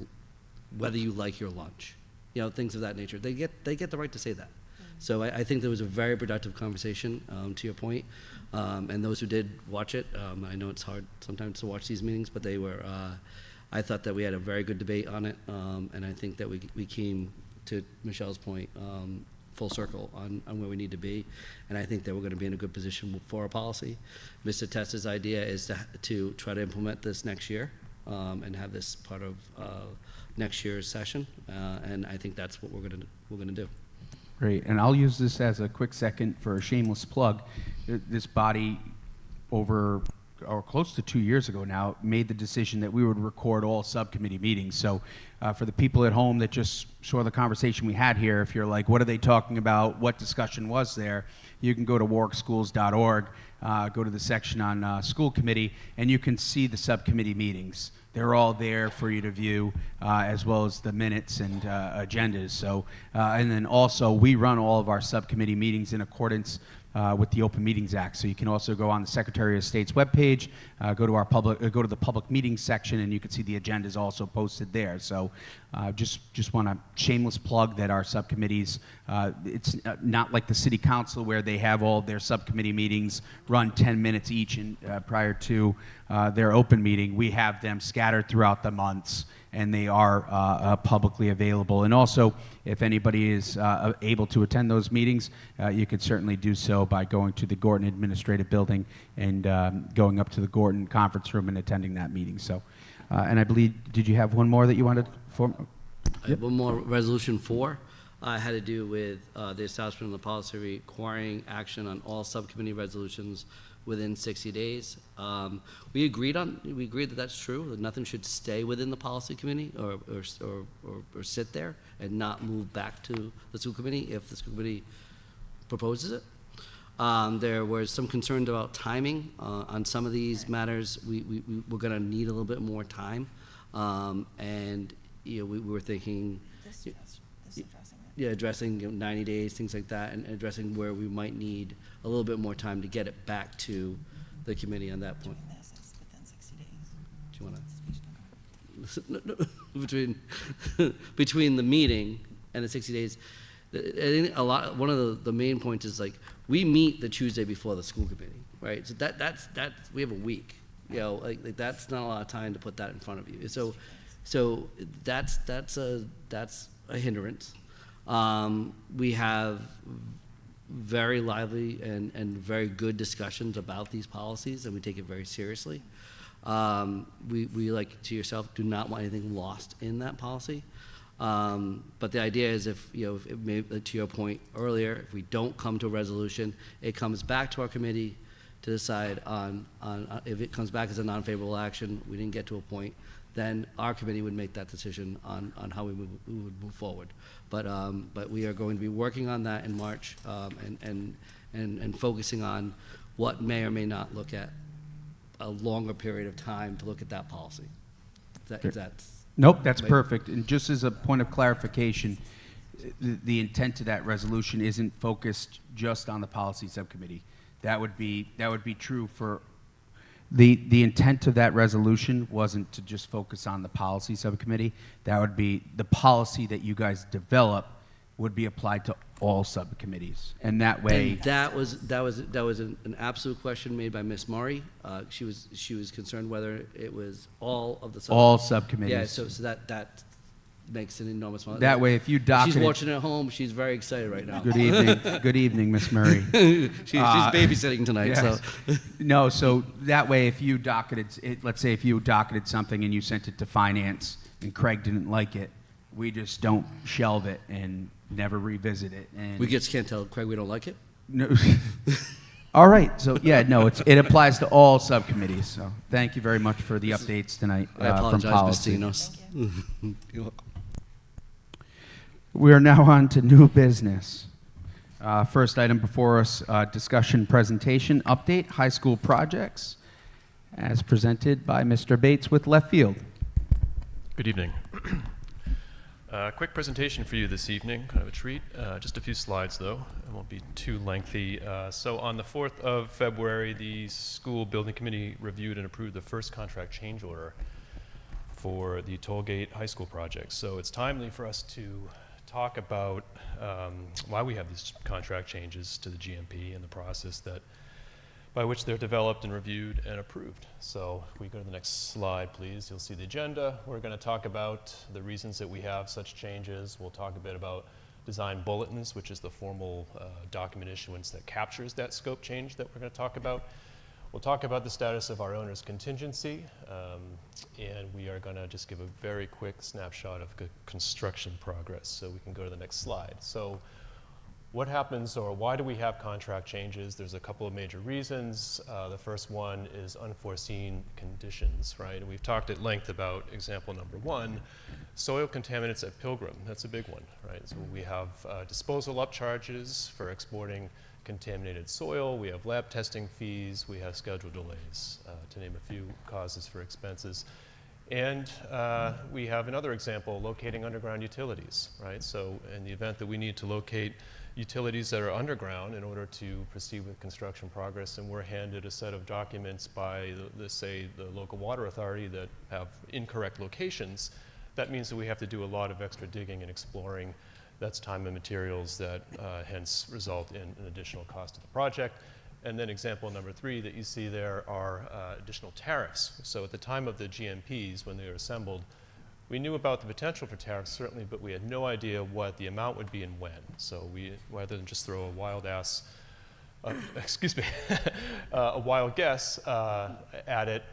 whether you like your lunch, things of that nature. They get the right to say that. So I think there was a very productive conversation, to your point. And those who did watch it, I know it's hard sometimes to watch these meetings, but they were, I thought that we had a very good debate on it. And I think that we came, to Michelle's point, full circle on where we need to be. And I think that we're going to be in a good position for a policy. Mr. Testa's idea is to try to implement this next year and have this part of next year's session. And I think that's what we're going to do. Great, and I'll use this as a quick second for a shameless plug. This body, over or close to 2 years ago now, made the decision that we would record all subcommittee meetings. So for the people at home that just saw the conversation we had here, if you're like, what are they talking about? What discussion was there? You can go to warwickschools.org, go to the section on school committee, and you can see the subcommittee meetings. They're all there for you to view, as well as the minutes and agendas. So, and then also we run all of our subcommittee meetings in accordance with the Open Meetings Act. So you can also go on the Secretary of State's webpage, go to the public meetings section, and you can see the agendas also posted there. So just want to shameless plug that our subcommittees, it's not like the City Council where they have all their subcommittee meetings run 10 minutes each prior to their open meeting. We have them scattered throughout the months, and they are publicly available. And also, if anybody is able to attend those meetings, you could certainly do so by going to the Gorton Administrative Building and going up to the Gorton Conference Room and attending that meeting. So, and I believe, did you have one more that you wanted for? Yep. One more, Resolution 4 had to do with the establishment of the policy requiring action on all subcommittee resolutions within 60 days. We agreed that that's true, that nothing should stay within the policy committee or sit there and not move back to the school committee if the school committee proposes it. There was some concerns about timing on some of these matters. We're going to need a little bit more time, and we were thinking, This addressing it. yeah, addressing 90 days, things like that, and addressing where we might need a little bit more time to get it back to the committee on that point. Doing this is within 60 days. Do you want to? Speech number. between the meeting and the 60 days, I think one of the main points is, like, we meet the Tuesday before the school committee, right? So that's we have a week, like that's not a lot of time to put that in front of you. So that's a hindrance. We have very lively and very good discussions about these policies, and we take it very seriously. We, like to yourself, do not want anything lost in that policy. But the idea is if to your point earlier, if we don't come to a resolution, it comes back to our committee to decide on if it comes back as a non-favorable action, we didn't get to a point, then our committee would make that decision on how we would move forward. But we are going to be working on that in March and focusing on what may or may not look at a longer period of time to look at that policy. If that's Nope, that's perfect. And just as a point of clarification, the intent of that resolution isn't focused just on the policy subcommittee. That would be true for the intent of that resolution wasn't to just focus on the policy subcommittee. That would be the policy that you guys develop would be applied to all subcommittees, and that way. And that was an absolute question made by Ms. Murray. She was concerned whether it was all of the all subcommittees. Yeah, so that makes an enormous amount. That way, if you docket she's it- watching at home, she's very excited right now. Good evening, good evening, Miss Murray. she's babysitting tonight. Yes. So No, so that way, if you docketed it, let's say if you docketed something and you sent it to finance and Craig didn't like it, we just don't shelve it and never revisit it. And we just can't tell Craig we don't like it. no. All right, so yeah, no, it applies to all subcommittees. So thank you very much for the updates tonight I from apologize, policy. Mr. You're welcome. We are now on to new business. First item before us, discussion presentation update, high school projects, as presented by Mr. Bates with left field. Good evening. Quick presentation for you this evening, kind of a treat. Just a few slides, though. It won't be too lengthy. So on the 4th of February, the school building committee reviewed and approved the first contract change order for the Tollgate High School project. So it's timely for us to talk about why we have these contract changes to the GMP and the process by which they're developed and reviewed and approved. So if we go to the next slide, please, you'll see the agenda. We're going to talk about the reasons that we have such changes. We'll talk a bit about design bulletins, which is the formal document issuance that captures that scope change that we're going to talk about. We'll talk about the status of our owner's contingency, and we are going to just give a very quick snapshot of construction progress. So we can go to the next slide. So what happens, or why do we have contract changes? There's a couple of major reasons. The first one is unforeseen conditions, right? And we've talked at length about example number 1, soil contaminants at Pilgrim. That's a big one, right? So we have disposal upcharges for exporting contaminated soil. We have lab testing fees. We have schedule delays, to name a few causes for expenses. And we have another example, locating underground utilities, right? So in the event that we need to locate utilities that are underground in order to proceed with construction progress, and we're handed a set of documents by, say, the local water authority that have incorrect locations, that means that we have to do a lot of extra digging and exploring. That's time and materials that hence result in an additional cost to the project. And then example number 3 that you see there are additional tariffs. So at the time of the GMPs, when they were assembled, we knew about the potential for tariffs, certainly, but we had no idea what the amount would be and when. So we, rather than just throw a wild ass, a wild guess at it,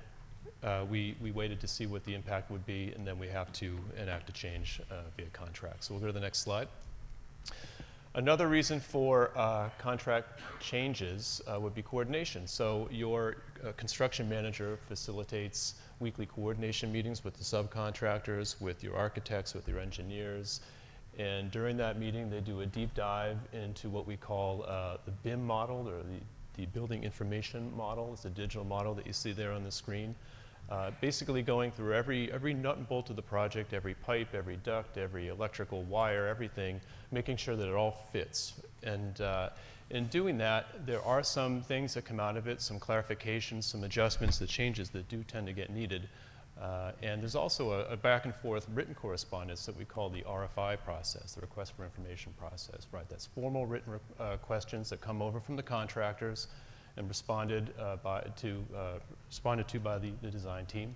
we waited to see what the impact would be, and then we have to enact a change via contract. So we'll go to the next slide. Another reason for contract changes would be coordination. So your construction manager facilitates weekly coordination meetings with the subcontractors, with your architects, with your engineers. And during that meeting, they do a deep dive into what we call the BIM model, or the building information model. It's a digital model that you see there on the screen. Basically going through every nut and bolt of the project, every pipe, every duct, every electrical wire, everything, making sure that it all fits. And in doing that, there are some things that come out of it, some clarifications, some adjustments, the changes that do tend to get needed. And there's also a back and forth written correspondence that we call the RFI process, the request for information process, right? That's formal written questions that come over from the contractors and responded to by the design team.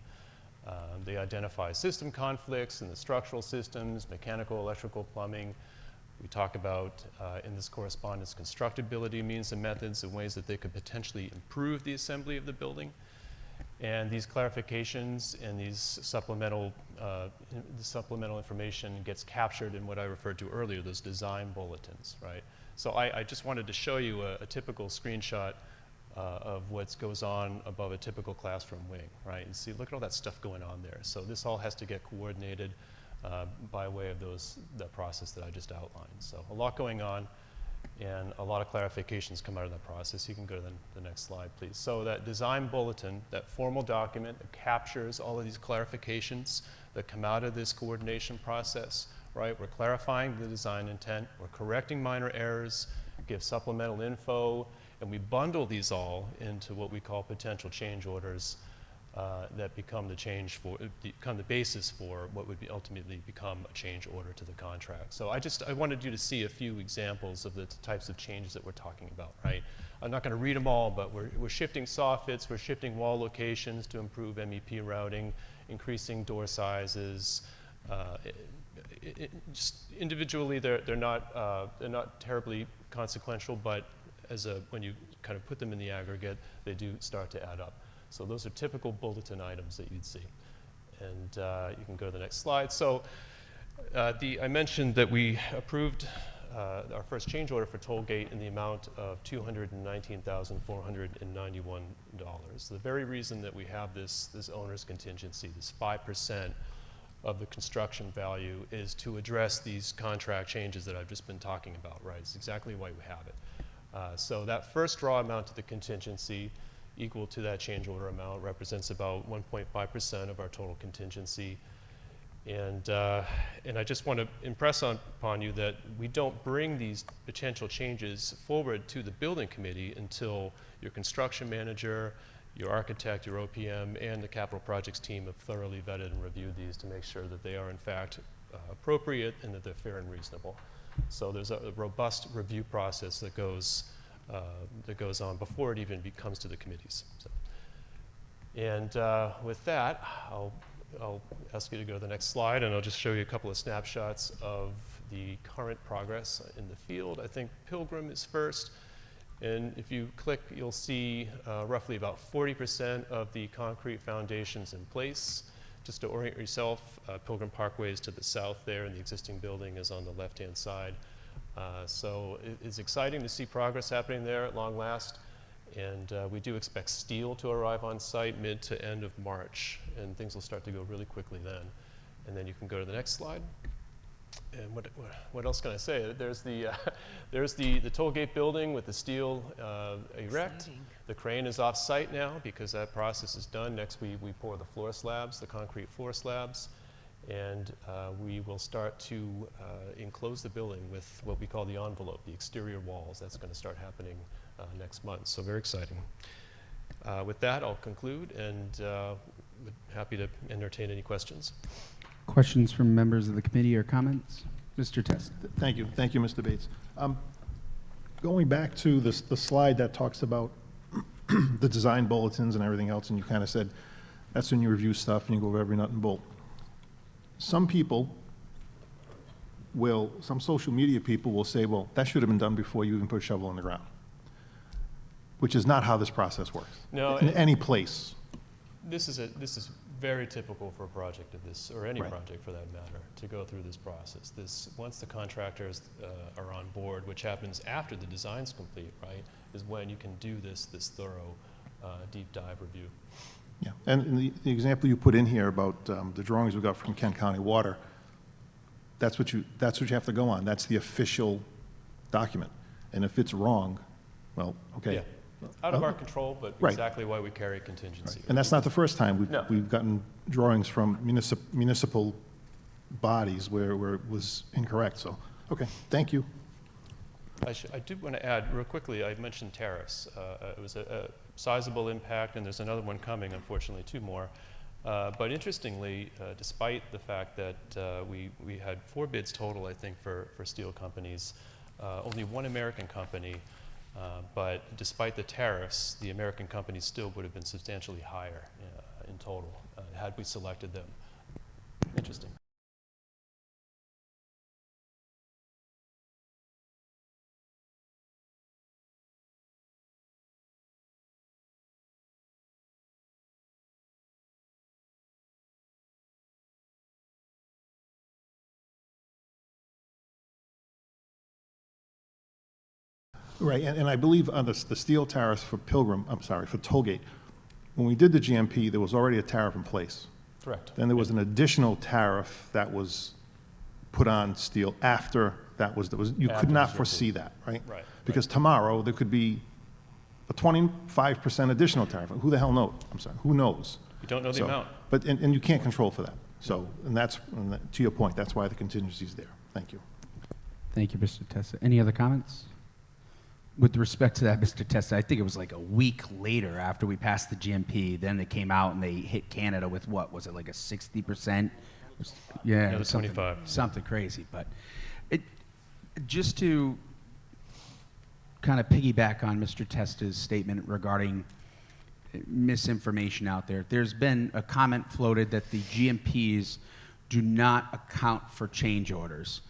They identify system conflicts in the structural systems, mechanical, electrical, plumbing. We talk about, in this correspondence, constructability means and methods and ways that they could potentially improve the assembly of the building. And these clarifications and these supplemental information gets captured in what I referred to earlier, those design bulletins, right? So I just wanted to show you a typical screenshot of what goes on above a typical classroom wing, right? And see, look at all that stuff going on there. So this all has to get coordinated by way of the process that I just outlined. So a lot going on, and a lot of clarifications come out of that process. You can go to the next slide, please. So that design bulletin, that formal document that captures all of these clarifications that come out of this coordination process, right? We're clarifying the design intent, we're correcting minor errors, give supplemental info, and we bundle these all into what we call potential change orders that become the basis for what would ultimately become a change order to the contract. So I wanted you to see a few examples of the types of changes that we're talking about, right? I'm not going to read them all, but we're shifting soffits, we're shifting wall locations to improve MEP routing, increasing door sizes. Just individually, they're not terribly consequential, but when you kind of put them in the aggregate, they do start to add up. So those are typical bulletin items that you'd see. And you can go to the next slide. So I mentioned that we approved our first change order for toll gate in the amount of $219,491. The very reason that we have this owner's contingency, this 5% of the construction value, is to address these contract changes that I've just been talking about, right? It's exactly why we have it. So that first draw amount to the contingency, equal to that change order amount, represents about 1.5% of our total contingency. And I just want to impress upon you that we don't bring these potential changes forward to the building committee until your construction manager, your architect, your OPM, and the capital projects team have thoroughly vetted and reviewed these to make sure that they are in fact appropriate and that they're fair and reasonable. So there's a robust review process that goes on before it even comes to the committees. So. And with that, I'll ask you to go to the next slide, and I'll just show you a couple of snapshots of the current progress in the field. I think Pilgrim is first, and if you click, you'll see roughly about 40% of the concrete foundations in place. Just to orient yourself, Pilgrim Parkway is to the south there, and the existing building is on the left-hand side. So it's exciting to see progress happening there at long last. And we do expect steel to arrive on site mid to end of March, and things will start to go really quickly then. And then you can go to the next slide. And what else can I say? There's the toll gate building with the steel erect. Exciting. The crane is off site now because that process is done. Next we pour the floor slabs, the concrete floor slabs, and we will start to enclose the building with what we call the envelope, the exterior walls. That's going to start happening next month, so very exciting. With that, I'll conclude, and happy to entertain any questions. Questions from members of the committee or comments? Mr. Test. Thank you, Mr. Bates. Going back to the slide that talks about the design bulletins and everything else, and you kind of said that's when you review stuff and you go over every nut and bolt. Some social media people will say, well, that should have been done before you even put a shovel in the ground, which is not how this process works. No, in any place. This is very typical for a project of this, or any Right. project for that matter, to go through this process. Once the contractors are on board, which happens after the design's complete, right, is when you can do this thorough deep dive review. Yeah, and the example you put in here about the drawings we got from Kent County Water, that's what you have to go on. That's the official document. And if it's wrong, well, okay. Yeah. Out of our control, but Right. exactly why we carry contingency. And that's not the first time No. we've gotten drawings from municipal bodies where it was incorrect. So, okay, thank you. I do want to add real quickly, I mentioned tariffs. It was a sizable impact, and there's another one coming, unfortunately, two more. But interestingly, despite the fact that we had 4 bids total, I think, for steel companies, only one American company, but despite the tariffs, the American companies still would have been substantially higher in total had we selected them. Interesting. Right, and I believe on the steel tariffs for for Tollgate, when we did the GMP, there was already a tariff in place. Correct. Then there was an additional tariff that was put on steel after you After could not the foresee that, right? Right, Because tomorrow, there could be a 25% additional tariff. Who the hell knows? I'm sorry, who knows? We don't know the amount. But, and you can't control for that. So, to your point, that's why the contingency's there. Thank you. Thank you, Mr. Testa. Any other comments? With respect to that, Mr. Testa, I think it was like a week later after we passed the GMP, then they came out and they hit Canada with what? Was it like a 60%? Yeah, it was something, 25. something crazy. But just to kind of piggyback on Mr. Testa's statement regarding misinformation out there, there's been a comment floated that the GMPs do not account for change orders.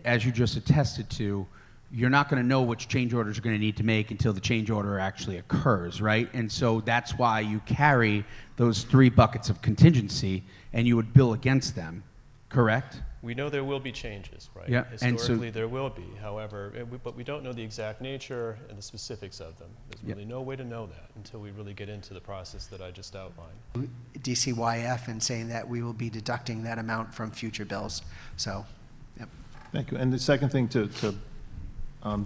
As you just attested to, you're not going to know which change orders you're going to need to make until the change order actually occurs, right? And so that's why you carry those 3 buckets of contingency and you would bill against them, correct? We know there will be changes, right? Yeah, and so- Historically, there will be. However, but we don't know the exact nature and the specifics of them. There's Yeah. really no way to know that until we really get into the process that I just outlined. DCYF and saying that we will be deducting that amount from future bills. So, yep. Thank you. And the second thing to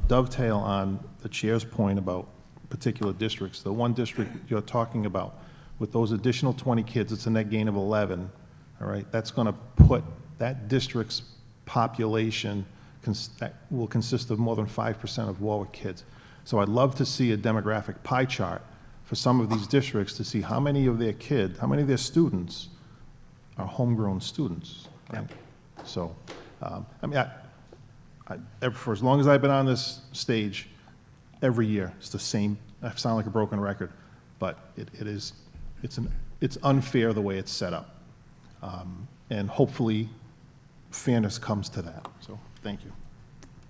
dovetail on the chair's point about particular districts, the one district you're talking about, with those additional 20 kids, it's a net gain of 11, all right? That's going to put that district's population that will consist of more than 5% of Warwick kids. So I'd love to see a demographic pie chart for some of these districts to see how many of their kids, how many of their students are homegrown students. Right? So, I mean, for as long as I've been on this stage, every year it's the same. I sound like a broken record, but it's unfair the way it's set up, and hopefully fairness comes to that. So thank you.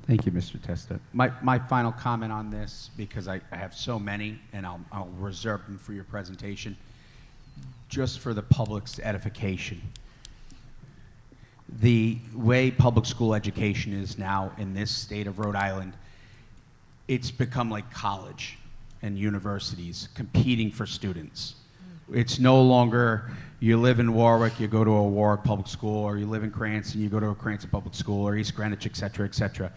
Thank you, Mr. Testa. My final comment on this, because I have so many, and I'll reserve them for your presentation, just for the public's edification. The way public school education is now in this state of Rhode Island, it's become like college and universities competing for students. It's no longer you live in Warwick, you go to a Warwick public school, or you live in Cranston, you go to a Cranston public school, or East Greenwich, et cetera, et cetera.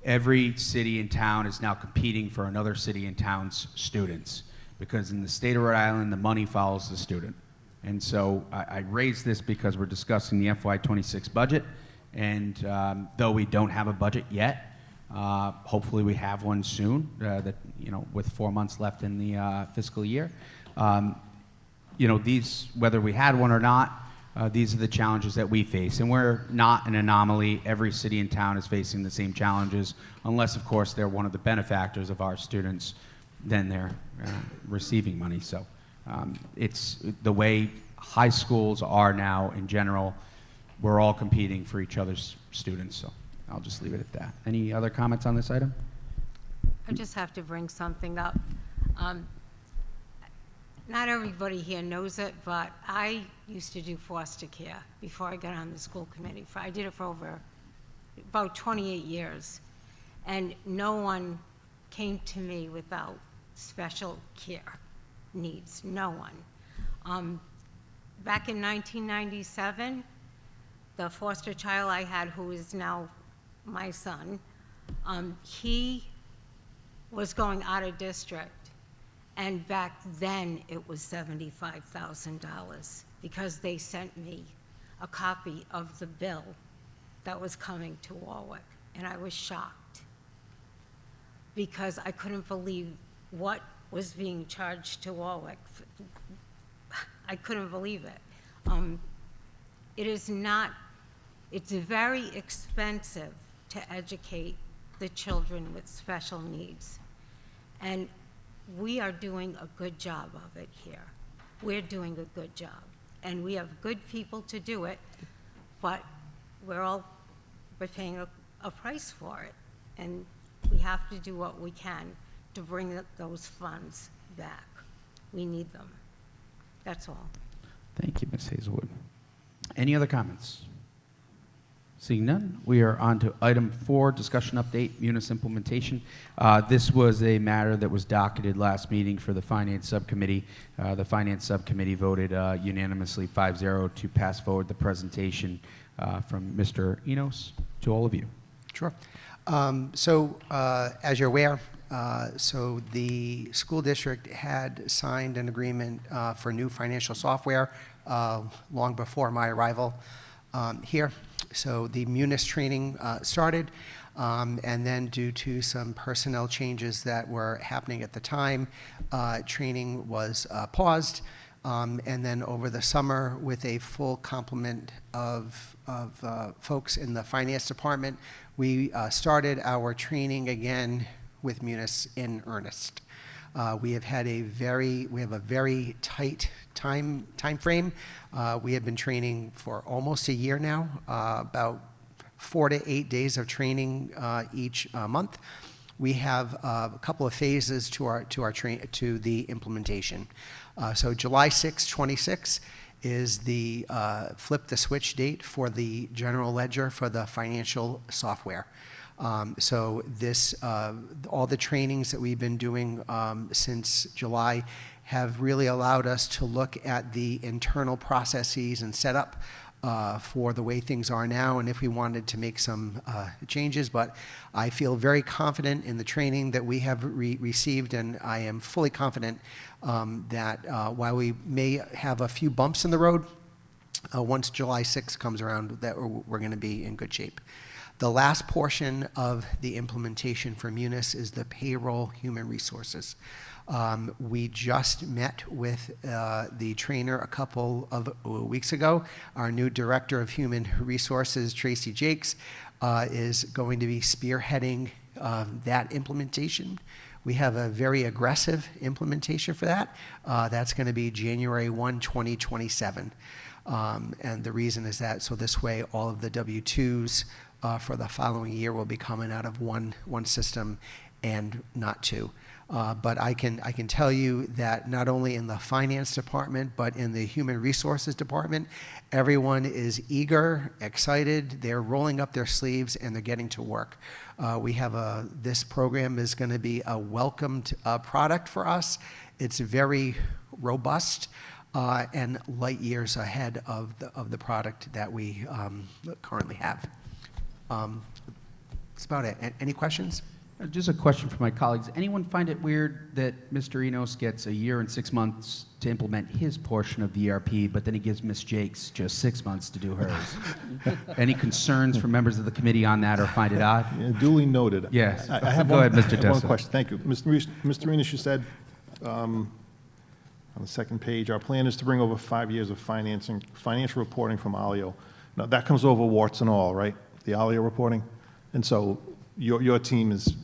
Every city and town is now competing for another city and town's students, because in the state of Rhode Island, the money follows the student. And so I raise this because we're discussing the FY26 budget, and though we don't have a budget yet, hopefully we have one soon, with 4 months left in the fiscal year. These, whether we had one or not, these are the challenges that we face. And we're not an anomaly. Every city and town is facing the same challenges, unless, of course, they're one of the benefactors of our students, then they're receiving money. So it's the way high schools are now in general. We're all competing for each other's students. So I'll just leave it at that. Any other comments on this item? I just have to bring something up. Not everybody here knows it, but I used to do foster care before I got on the school committee. I did it for over about 28 years, and no one came to me without special care needs, no one. Back in 1997, the foster child I had, who is now my son, he was going out of district. And back then, it was $75,000 because they sent me a copy of the bill that was coming to Warwick. And I was shocked because I couldn't believe what was being charged to Warwick. I couldn't believe it. It is not, it's very expensive to educate the children with special needs. And we are doing a good job of it here. We're doing a good job. And we have good people to do it, but we're paying a price for it. And we have to do what we can to bring those funds back. We need them. That's all. Thank you, Ms. Hazelwood. Any other comments? Seeing none, we are on to item 4, discussion update, Munis implementation. This was a matter that was docketed last meeting for the Finance Subcommittee. The Finance Subcommittee voted unanimously 5-0 to pass forward the presentation from Mr. Enos to all of you. Sure. As you're aware, so the school district had signed an agreement for new financial software long before my arrival here. So the Munis training started, and then due to some personnel changes that were happening at the time, training was paused. And then over the summer, with a full complement of folks in the finance department, we started our training again with Munis in earnest. We have a very tight time frame. We have been training for almost a year now, about 4 to 8 days of training each month. We have a couple of phases to the implementation. So July 6, 26 is the flip the switch date for the general ledger for the financial software. So this, all the trainings that we've been doing since July have really allowed us to look at the internal processes and setup for the way things are now, and if we wanted to make some changes. But I feel very confident in the training that we have received, and I am fully confident that while we may have a few bumps in the road, once July 6th comes around, that we're going to be in good shape. The last portion of the implementation for Munis is the payroll human resources. We just met with the trainer a couple of weeks ago. Our new director of human resources, Tracy Jakes, is going to be spearheading that implementation. We have a very aggressive implementation for that. That's going to be January 1, 2027. And the reason is that so this way all of the W-2s for the following year will be coming out of one system and not two. But I can tell you that not only in the finance department, but in the human resources department, everyone is eager, excited, they're rolling up their sleeves, and they're getting to work. We have this program is going to be a welcomed product for us. It's very robust and light years ahead of the product that we currently have. That's about it. Any questions? Just a question for my colleagues. Anyone find it weird that Mr. Enos gets a year and 6 months to implement his portion of the ERP, but then he gives Ms. Jakes just 6 months to do hers? Any concerns from members of the committee on that, or find it odd? Yeah, duly noted. Yes. I have Go ahead, Mr. I have one Testa. question. Thank you. Mr. Enos, you said on the second page, our plan is to bring over 5 years of financial reporting from Alio. Now, that comes over warts and all, right? The Alio reporting? And so your team is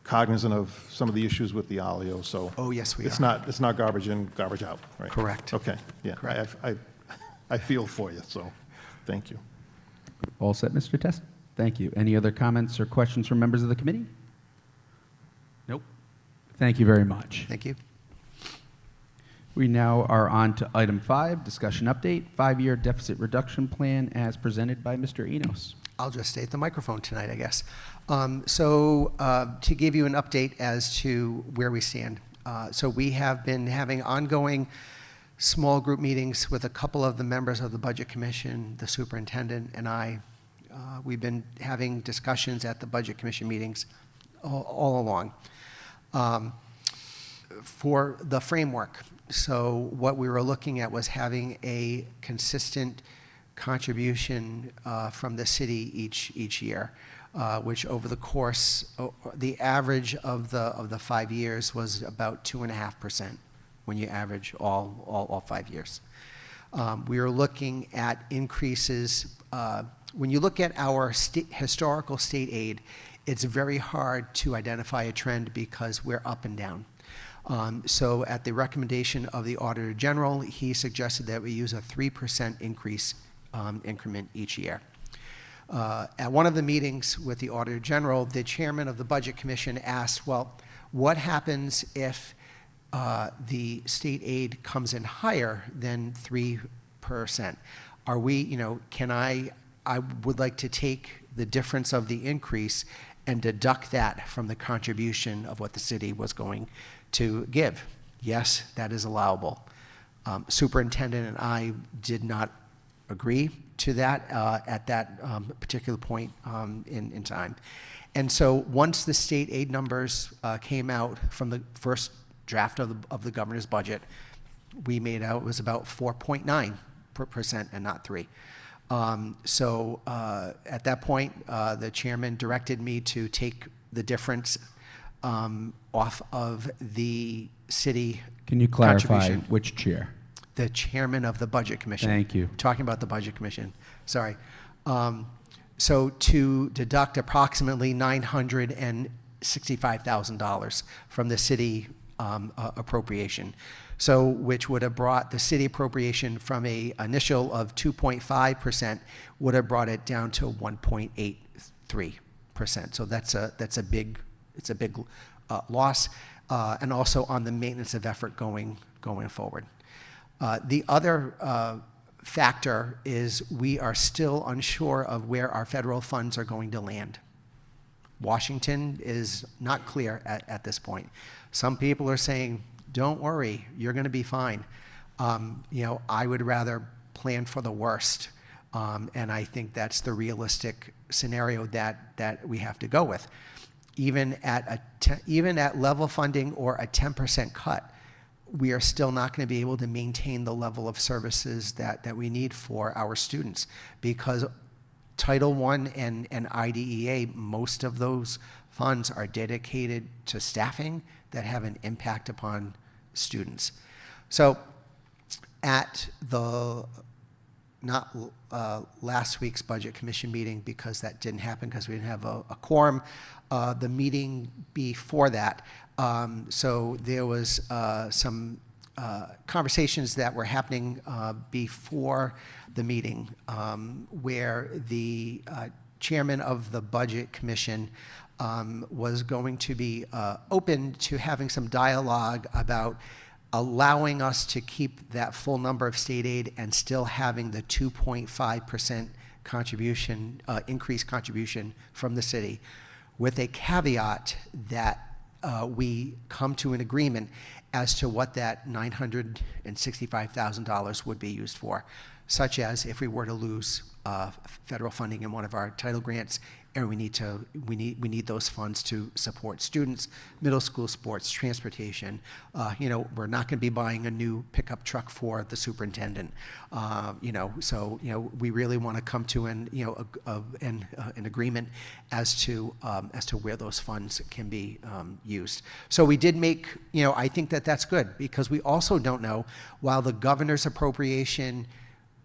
cognizant of some of the issues with the Alio, so. Oh, yes, we It's are. not garbage in, garbage out, right? Correct. Okay, yeah. Correct. I feel for you, so, thank you. All set, Mr. Test? Thank you. Any other comments or questions from members of the committee? Nope. Thank you very much. Thank you. We now are on to item 5, discussion update, 5-year deficit reduction plan as presented by Mr. Enos. I'll just stay at the microphone tonight, I guess. To give you an update as to where we stand. So we have been having ongoing small group meetings with a couple of the members of the Budget Commission, the superintendent, and I. We've been having discussions at the Budget Commission meetings all along. For the framework, so what we were looking at was having a consistent contribution from the city each year, which over the course, the average of the 5 years was about 2.5% when you average all 5 years. We are looking at increases. When you look at our historical state aid, it's very hard to identify a trend because we're up and down. So at the recommendation of the Auditor General, he suggested that we use a 3% increase increment each year. At one of the meetings with the Auditor General, the chairman of the Budget Commission asked, well, what happens if the state aid comes in higher than 3%? Are we, I would like to take the difference of the increase and deduct that from the contribution of what the city was going to give. Yes, that is allowable. Superintendent and I did not agree to that at that particular point in time. And so once the state aid numbers came out from the first draft of the governor's budget, we made out it was about 4.9% and not 3. So at that point, the chairman directed me to take the difference off of the city Can you clarify contribution. which chair? The chairman of the Budget Commission. Thank you. Talking about the Budget Commission, sorry. So to deduct approximately $965,000 from the city appropriation. So which would have brought the city appropriation from a initial of 2.5% would have brought it down to 1.83%. So that's a big loss, and also on the maintenance of effort going forward. The other factor is we are still unsure of where our federal funds are going to land. Washington is not clear at this point. Some people are saying, don't worry, you're going to be fine. I would rather plan for the worst, and I think that's the realistic scenario that we have to go with. Even at level funding or a 10% cut, we are still not going to be able to maintain the level of services that we need for our students, because Title I and IDEA, most of those funds are dedicated to staffing that have an impact upon students. So at the, not last week's Budget Commission meeting, because that didn't happen because we didn't have a quorum, the meeting before that, so there was some conversations that were happening before the meeting, where the chairman of the Budget Commission was going to be open to having some dialogue about allowing us to keep that full number of state aid and still having the 2.5% contribution, increased contribution from the city, with a caveat that we come to an agreement as to what that $965,000 would be used for, such as if we were to lose federal funding in one of our title grants, and we need those funds to support students, middle school sports, transportation. We're not going to be buying a new pickup truck for the superintendent. So we really want to come to an agreement as to where those funds can be used. So we did make, I think that's good, because we also don't know, while the governor's appropriation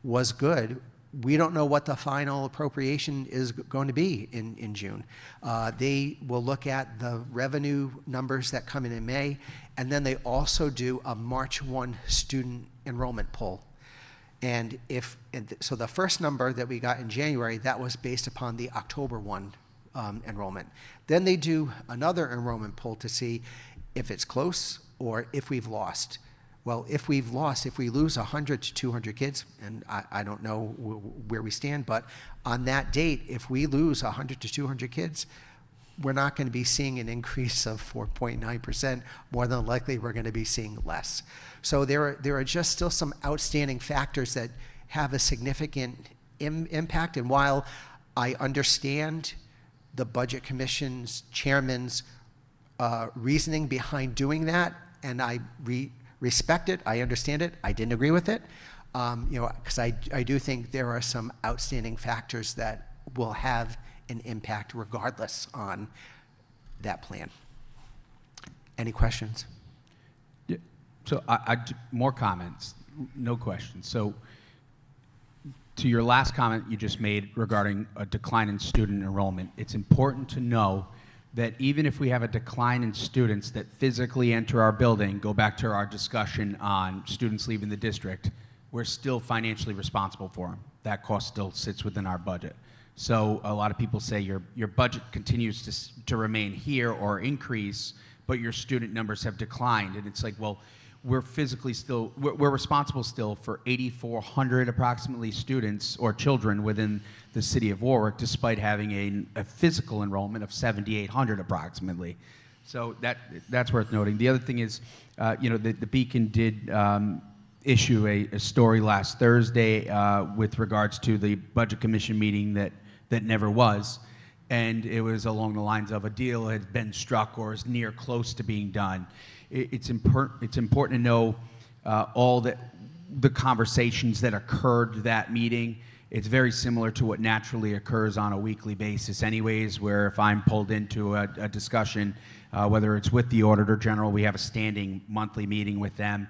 was good, we don't know what the final appropriation is going to be in June. They will look at the revenue numbers that come in May, and then they also do a March 1 student enrollment poll. So the first number that we got in January, that was based upon the October 1 enrollment. Then they do another enrollment poll to see if it's close or if we've lost. Well, if we lose 100 to 200 kids, and I don't know where we stand, but on that date, if we lose 100 to 200 kids, we're not going to be seeing an increase of 4.9%. More than likely, we're going to be seeing less. So there are just still some outstanding factors that have a significant impact. And while I understand the Budget Commission's chairman's reasoning behind doing that, and I respect it, I understand it, I didn't agree with it, because I do think there are some outstanding factors that will have an impact regardless on that plan. Any questions? Yeah. So more comments, no questions. So to your last comment you just made regarding a decline in student enrollment, it's important to know that even if we have a decline in students that physically enter our building, go back to our discussion on students leaving the district, we're still financially responsible for them. That cost still sits within our budget. So a lot of people say your budget continues to remain here or increase, but your student numbers have declined. And it's like, well, we're responsible still for 8,400 approximately students or children within the city of Warwick, despite having a physical enrollment of 7,800 approximately. So that's worth noting. The other thing is, the Beacon did issue a story last Thursday with regards to the Budget Commission meeting that never was. And it was along the lines of a deal had been struck or is near close to being done. It's important to know all the conversations that occurred that meeting. It's very similar to what naturally occurs on a weekly basis anyways, where if I'm pulled into a discussion, whether it's with the Auditor General, we have a standing monthly meeting with them,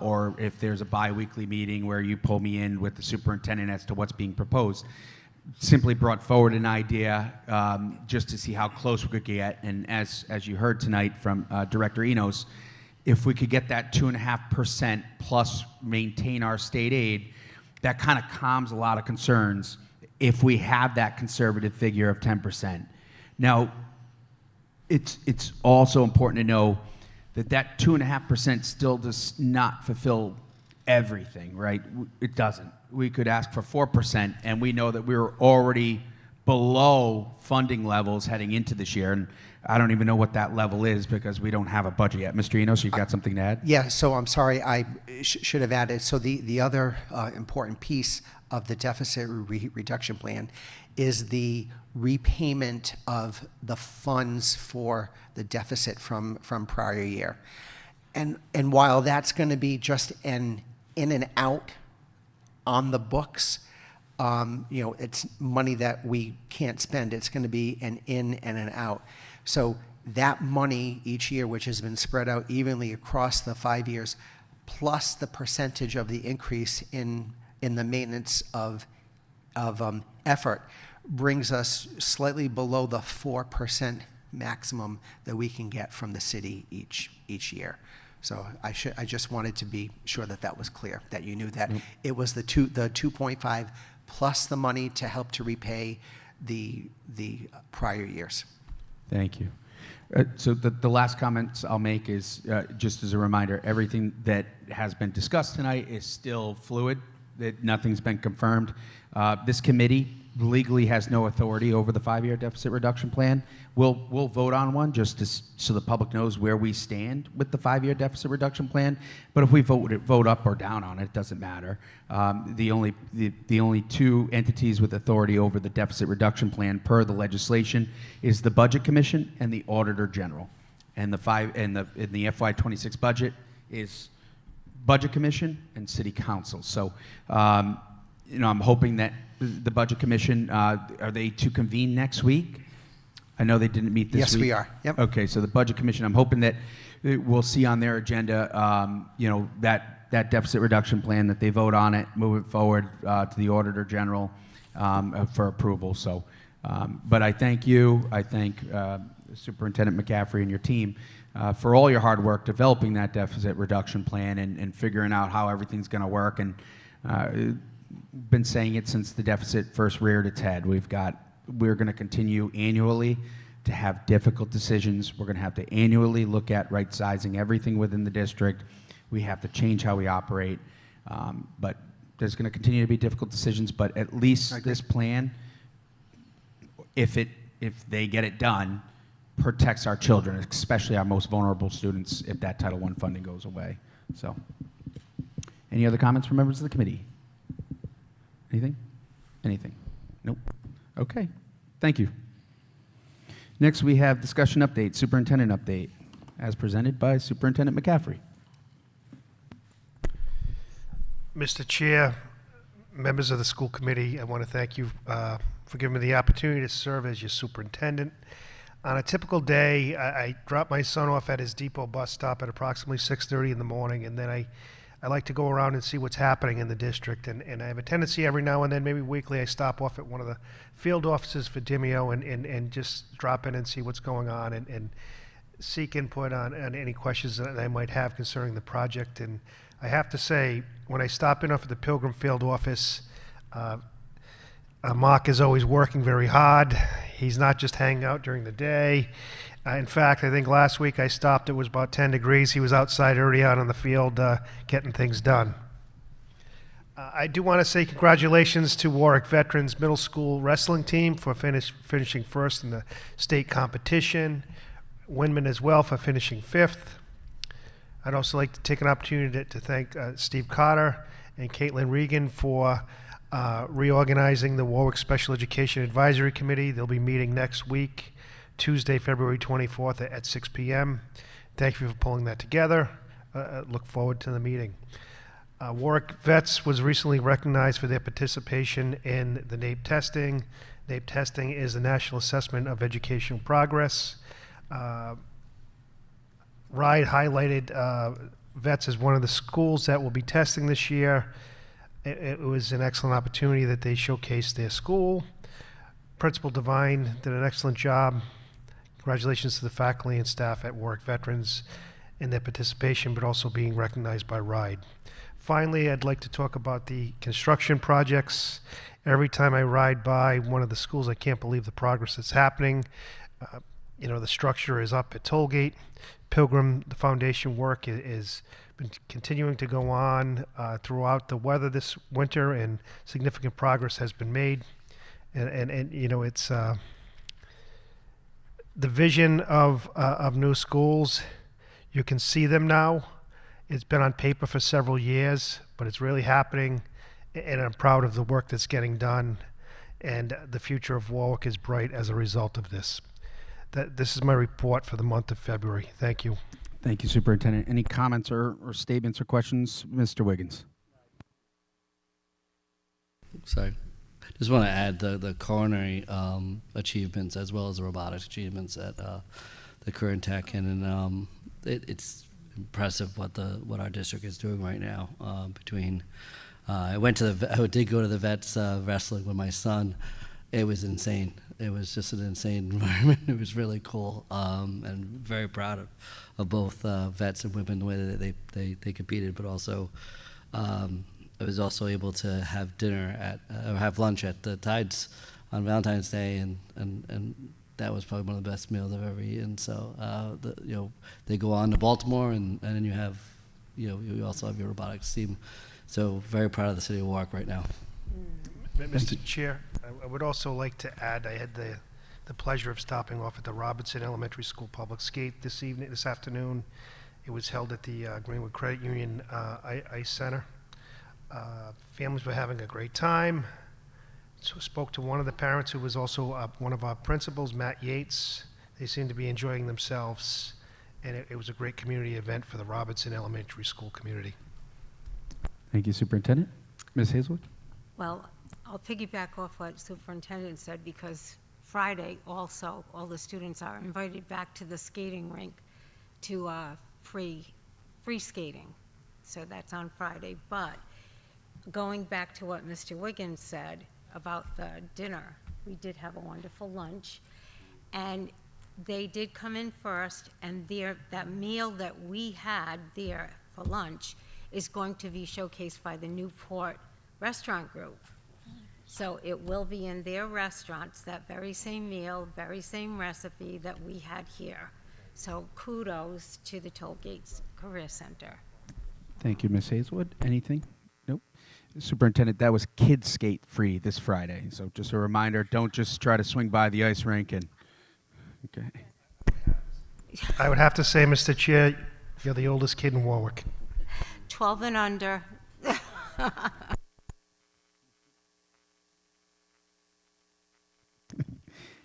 or if there's a bi-weekly meeting where you pull me in with the superintendent as to what's being proposed. Simply brought forward an idea just to see how close we could get, and as you heard tonight from Director Enos, if we could get that 2.5% plus maintain our state aid, that kind of calms a lot of concerns if we have that conservative figure of 10%. Now, it's also important to know that 2.5% still does not fulfill everything, right? It doesn't. We could ask for 4%, and we know that we were already below funding levels heading into this year, and I don't even know what that level is because we don't have a budget yet. Mr. Enos, you've got something to add? Yeah, so I'm sorry, I should have added. So the other important piece of the deficit reduction plan is the repayment of the funds for the deficit from prior year. And while that's going to be just an in and out on the books, it's money that we can't spend. It's going to be an in and an out. So that money each year, which has been spread out evenly across the 5 years, plus the percentage of the increase in the maintenance of effort, brings us slightly below the 4% maximum that we can get from the city each year. So I just wanted to be sure that was clear, that you knew that it was the 2.5 plus the money to help to repay the prior years. Thank you. So the last comments I'll make is just as a reminder, everything that has been discussed tonight is still fluid, that nothing's been confirmed. This committee legally has no authority over the 5-year deficit reduction plan. We'll vote on one just so the public knows where we stand with the 5-year deficit reduction plan. But if we vote up or down on it, it doesn't matter. The only two entities with authority over the deficit reduction plan per the legislation is the Budget Commission and the Auditor General. And in the FY26 budget is Budget Commission and City Council. So I'm hoping that the Budget Commission, are they to convene next week? I know they didn't meet this Yes, week. we are. Yep. Okay, so the Budget Commission, I'm hoping that we'll see on their agenda, that deficit reduction plan, that they vote on it, move it forward to the Auditor General for approval. So, but I thank you. I thank Superintendent McCaffrey and your team for all your hard work developing that deficit reduction plan and figuring out how everything's going to work. And been saying it since the deficit first reared its head. We're going to continue annually to have difficult decisions. We're going to have to annually look at right-sizing everything within the district. We have to change how we operate. But there's going to continue to be difficult decisions, but at least this plan, if they get it done, protects our children, especially our most vulnerable students, if that Title I funding goes away. So, any other comments from members of the committee? Anything? Nope. Okay. Thank you. Next, we have discussion update, superintendent update, as presented by Superintendent McCaffrey. Mr. Chair, members of the school committee, I want to thank you for giving me the opportunity to serve as your superintendent. On a typical day, I drop my son off at his depot bus stop at approximately 6:30 in the morning, and then I like to go around and see what's happening in the district. And I have a tendency every now and then, maybe weekly, I stop off at one of the field offices for Dimeo and just drop in and see what's going on and seek input on any questions that I might have concerning the project. And I have to say, when I stop in off at the Pilgrim Field office, Mark is always working very hard. He's not just hanging out during the day. In fact, I think last week I stopped, it was about 10 degrees. He was outside already out on the field getting things done. I do want to say congratulations to Warwick Veterans Middle School wrestling team for finishing first in the state competition. Windman as well for finishing 5th. I'd also like to take an opportunity to thank Steve Carter and Caitlin Regan for reorganizing the Warwick Special Education Advisory Committee. They'll be meeting next week, Tuesday, February 24th at 6 p.m. Thank you for pulling that together. look forward to the meeting. Warwick Vets was recently recognized for their participation in the NAEP testing. NAEP testing is the National Assessment of Educational Progress. RIDE highlighted Vets as one of the schools that will be testing this year. It was an excellent opportunity that they showcased their school. Principal Devine did an excellent job. Congratulations to the faculty and staff at Warwick Veterans in their participation, but also being recognized by RIDE. Finally, I'd like to talk about the construction projects. Every time I ride by one of the schools, I can't believe the progress that's happening. The structure is up at Tollgate. Pilgrim, the foundation work is been continuing to go on throughout the weather this winter, and significant progress has been made. And it's the vision of new schools. You can see them now. It's been on paper for several years, but it's really happening, and I'm proud of the work that's getting done, and the future of Warwick is bright as a result of this. This is my report for the month of February. Thank you. Thank you, Superintendent. Any comments or statements or questions? Mr. Wiggins. Sorry. Just want to add the culinary achievements as well as the robotics achievements at the current tech, and it's impressive what our district is doing right now. I did go to the Vets wrestling with my son. It was insane. It was just an insane environment. It was really cool, and very proud of both Vets and women the way that they competed, but also I was also able to have or have lunch at the Tides on Valentine's Day, and that was probably one of the best meals I've ever eaten. So they go on to Baltimore, and then you also have your robotics team. So very proud of the city of Warwick right now. Mr. Chair, I would also like to add, I had the pleasure of stopping off at the Robinson Elementary School Public Skate this afternoon. It was held at the Greenwood Credit Union Ice Center. Families were having a great time. So spoke to one of the parents who was also one of our principals, Matt Yates. They seemed to be enjoying themselves, and it was a great community event for the Robinson Elementary School community. Thank you, Superintendent. Ms. Hazelwood? Well, I'll piggyback off what Superintendent said, because Friday also, all the students are invited back to the skating rink to free skating. So that's on Friday. But going back to what Mr. Wiggins said about the dinner, we did have a wonderful lunch, and they did come in first, and that meal that we had there for lunch is going to be showcased by the Newport Restaurant Group. So it will be in their restaurants, that very same meal, very same recipe that we had here. So kudos to the Tollgates Career Center. Thank you, Ms. Hazelwood. Anything? Nope. Superintendent, that was kids skate free this Friday. So just a reminder, don't just try to swing by the ice rink and, okay. I would have to say, Mr. Chair, you're the oldest kid in Warwick. 12 and under.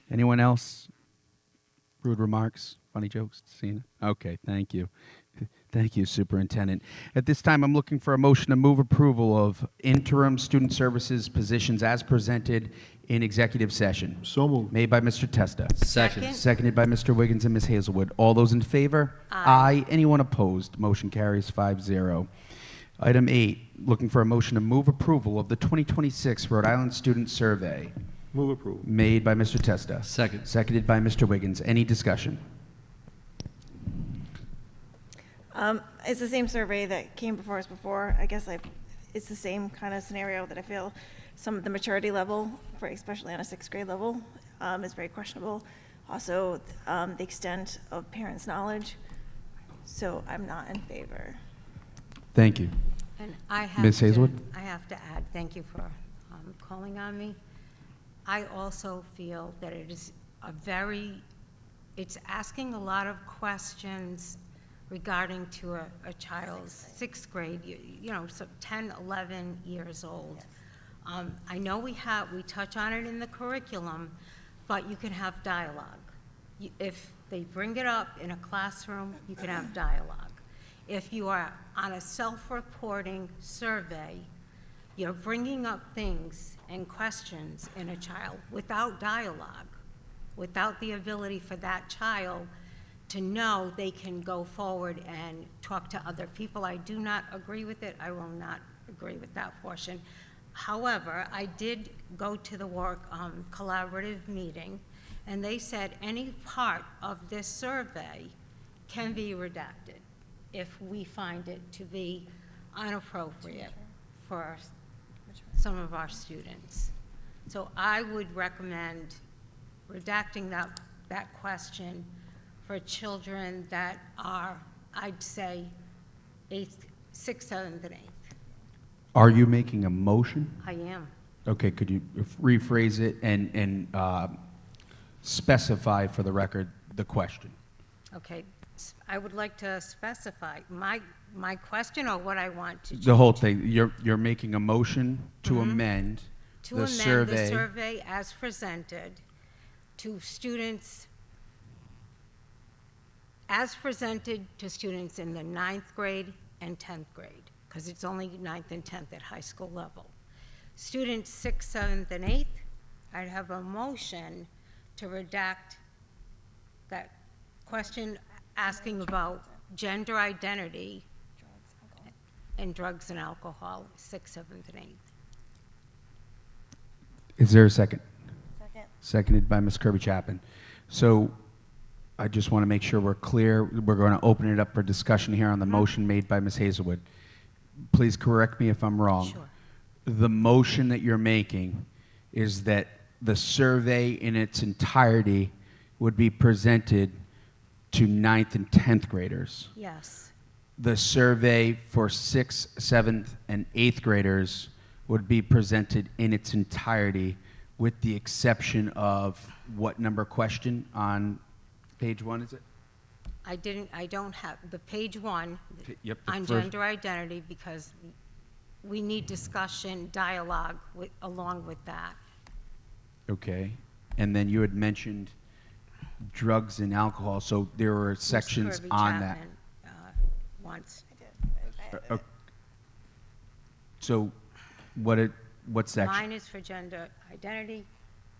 Anyone else? Rude remarks, funny jokes, Cena? Okay, thank you. Thank you, Superintendent. At this time, I'm looking for a motion to move approval of interim student services positions as presented in executive session. So moved. Made by Mr. Testa. Second. Seconded by Mr. Wiggins and Ms. Hazelwood. All those in favor? Aye. Anyone opposed? Motion carries 5-0. Item 8, looking for a motion to move approval of the 2026 Rhode Island Student Survey. Move approval. Made by Mr. Testa. Second. Seconded by Mr. Wiggins. Any discussion? It's the same survey that came before us before. I guess it's the same kind of scenario that I feel some of the maturity level, especially on a 6th grade level, is very questionable. Also, the extent of parents' knowledge. So I'm not in favor. Thank you. And I have Ms. Hazelwood? I have to add, thank you for calling on me. I also feel that it is it's asking a lot of questions regarding to a child's 6th grade, so 10, 11 years old. I know we touch on it in the curriculum, but you can have dialogue. If they bring it up in a classroom, you can have dialogue. if you are on a self-reporting survey, you're bringing up things and questions in a child without dialogue, without the ability for that child to know they can go forward and talk to other people. I do not agree with it. I will not agree with that portion. However, I did go to the Warwick collaborative meeting, and they said any part of this survey can be redacted if we find it to be inappropriate for some of our students. So I would recommend redacting that question for children that are, I'd say, 6th, 7th, and 8th. Are you making a motion? I am. Okay, could you rephrase it and specify for the record the question? Okay, I would like to specify my question or what I want to change. The whole thing. You're making a motion to amend To the amend survey. the survey as presented to students, as presented to students in the 9th grade and 10th grade, because it's only 9th and 10th at high school level. Students 6th, 7th, and 8th, I'd have a motion to redact that question asking about gender identity and drugs and alcohol, 6th, 7th, and 8th. Is there a second? Second. Seconded by Ms. Kirby Chapman. So I just want to make sure we're clear. We're going to open it up for discussion here on the motion made by Ms. Hazelwood. Please correct me if I'm wrong. Sure. The motion that you're making is that the survey in its entirety would be presented to 9th and 10th graders. Yes. The survey for 6th, 7th, and 8th graders would be presented in its entirety with the exception of what number question on page 1 is it? I don't have the page 1 Yep, the on first- gender identity because we need discussion, dialogue along with that. Okay. And then you had mentioned drugs and alcohol, so there were Ms. sections Kirby on that. Chapman, wants. So what section? Mine is for gender identity,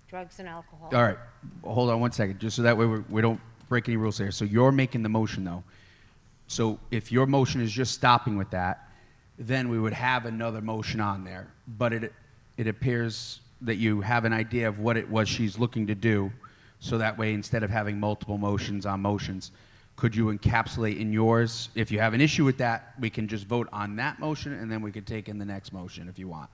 drugs and alcohol. All right, hold on one second, just so that way we don't break any rules here. So you're making the motion, though. So if your motion is just stopping with that, then we would have another motion on there. But it appears that you have an idea of what it was she's looking to do, so that way, instead of having multiple motions on motions, could you encapsulate in yours? If you have an issue with that, we can just vote on that motion, and then we could take in the next motion if you want.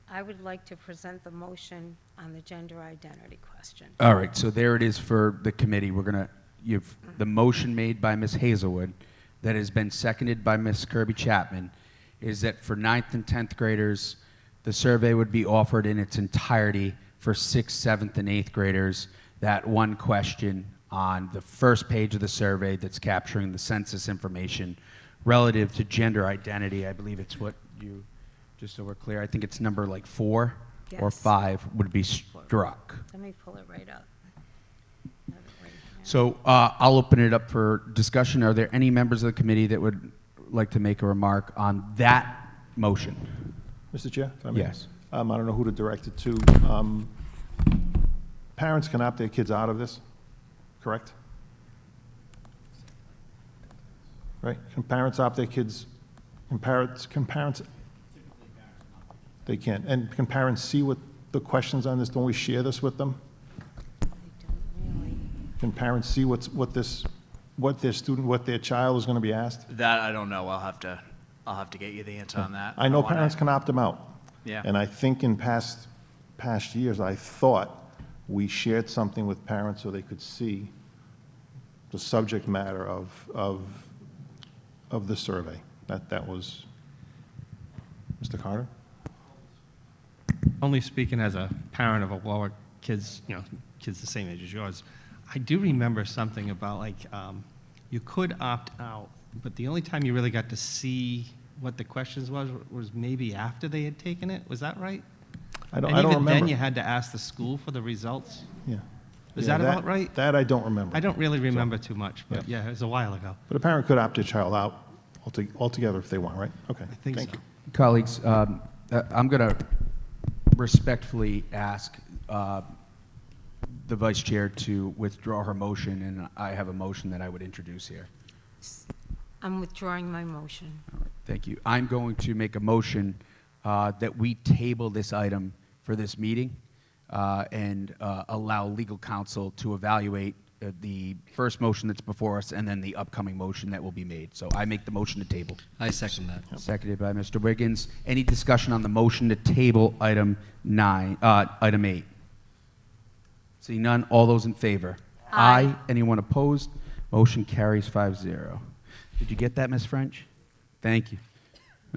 I would like to present the motion on the gender identity question. All right, so there it is for the committee. You've the motion made by Ms. Hazelwood that has been seconded by Ms. Kirby Chapman is that for 9th and 10th graders, the survey would be offered in its entirety. For 6th, 7th, and 8th graders, that one question on the first page of the survey that's capturing the census information relative to gender identity. I believe it's what you, just so we're clear, I think it's number like 4 or Yes. 5 would be struck. Let me pull it right up. I have it right here. So I'll open it up for discussion. Are there any members of the committee that would like to make a remark on that motion? Mr. Chair, if I may? Yes. I don't know who to direct it to. Parents can opt their kids out of this, correct? Right? Can parents opt their kids, can parents? They can. And can parents see what the questions on this? Don't we share this with them? I don't really. Can parents see what their child is going to be asked? That I don't know. I'll have to get you the answer on that. I know wanna- parents can opt them out. Yeah. And I think in past years, I thought we shared something with parents so they could see the subject matter of the survey. That was, Mr. Carter? Only speaking as a parent of a Warwick kids, kids the same age as yours, I do remember something about you could opt out, but the only time you really got to see what the questions was maybe after they had taken it. Was that right? I don't And even then, remember. you had to ask the school for the results. Yeah. Is Yeah, that about right? That I don't remember. I don't really remember too much, but yeah, it was a while ago. But a parent could opt their child out altogether if they want, right? Okay, I think thank so. you. Colleagues, I'm going to respectfully ask the vice chair to withdraw her motion, and I have a motion that I would introduce here. I'm withdrawing my motion. All right, thank you. I'm going to make a motion that we table this item for this meeting and allow legal counsel to evaluate the first motion that's before us and then the upcoming motion that will be made. So I make the motion to table. I second that. Seconded by Mr. Wiggins. Any discussion on the motion to table item 8? Seeing none, all those in favor? Aye. Anyone opposed? Motion carries 5-0. Did you get that, Ms. French? Thank you.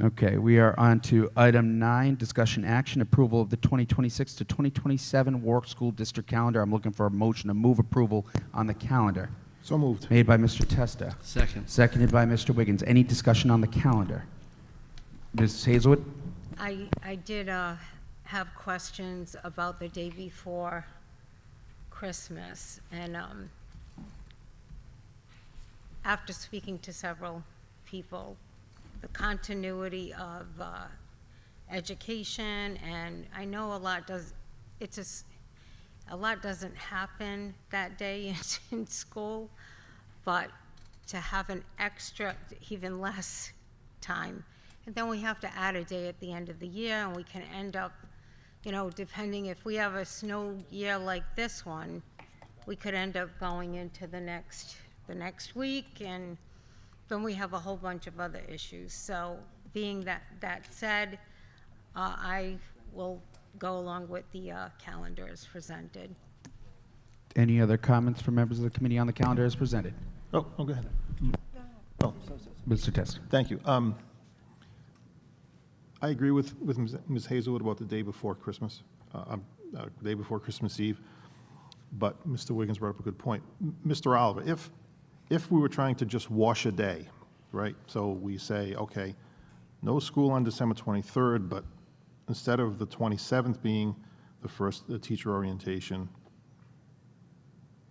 Okay, we are on to item 9, discussion action, approval of the 2026 to 2027 Warwick School District calendar. I'm looking for a motion to move approval on the calendar. So moved. Made by Mr. Testa. Second. Seconded by Mr. Wiggins. Any discussion on the calendar? Ms. Hazelwood? I did have questions about the day before Christmas, and after speaking to several people, the continuity of education, and I know a lot doesn't happen that day in school, but to have an extra, even less time. And then we have to add a day at the end of the year, and we can end up, depending if we have a snow year like this one, we could end up going into the next week, and then we have a whole bunch of other issues. So being that said, I will go along with the calendar as presented. Any other comments from members of the committee on the calendar as presented? Oh, go ahead. Oh, Mr. Testa. thank you. I agree with Ms. Hazelwood about the day before Christmas, day before Christmas Eve. But Mr. Wiggins brought up a good point. Mr. Oliver, if we were trying to just wash a day, right? So we say, okay, no school on December 23rd, but instead of the 27th being the teacher orientation,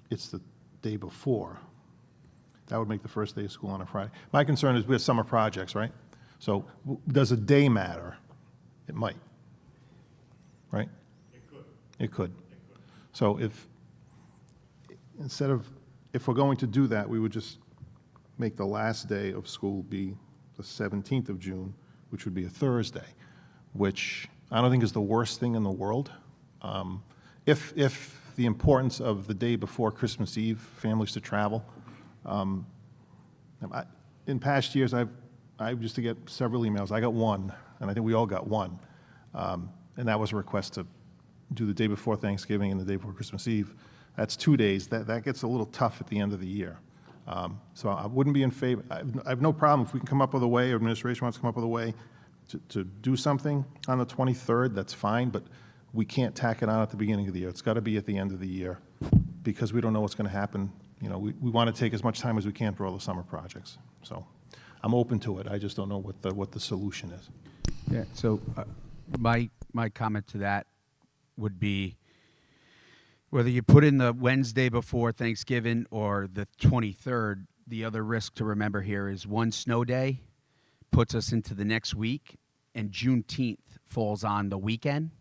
it's the day before. That would make the first day of school on a Friday. My concern is we have summer projects, right? So does a day matter? It might, right? It could. So if we're going to do that, we would just make the last day of school be the 17th of June, which would be a Thursday, which I don't think is the worst thing in the world. If the importance of the day before Christmas Eve, families to travel, in past years, I used to get several emails. I got one, and I think we all got one, and that was a request to do the day before Thanksgiving and the day before Christmas Eve. That's 2 days. That gets a little tough at the end of the year. So I wouldn't be in favor. I have no problem if we can come up with a way, or administration wants to come up with a way to do something on the 23rd, that's fine, but we can't tack it on at the beginning of the year. It's got to be at the end of the year because we don't know what's going to happen. We want to take as much time as we can for all the summer projects. So I'm open to it. I just don't know what the solution is. Yeah, so my comment to that would be whether you put in the Wednesday before Thanksgiving or the 23rd, the other risk to remember here is one snow day puts us into the next week, and Juneteenth falls on the weekend.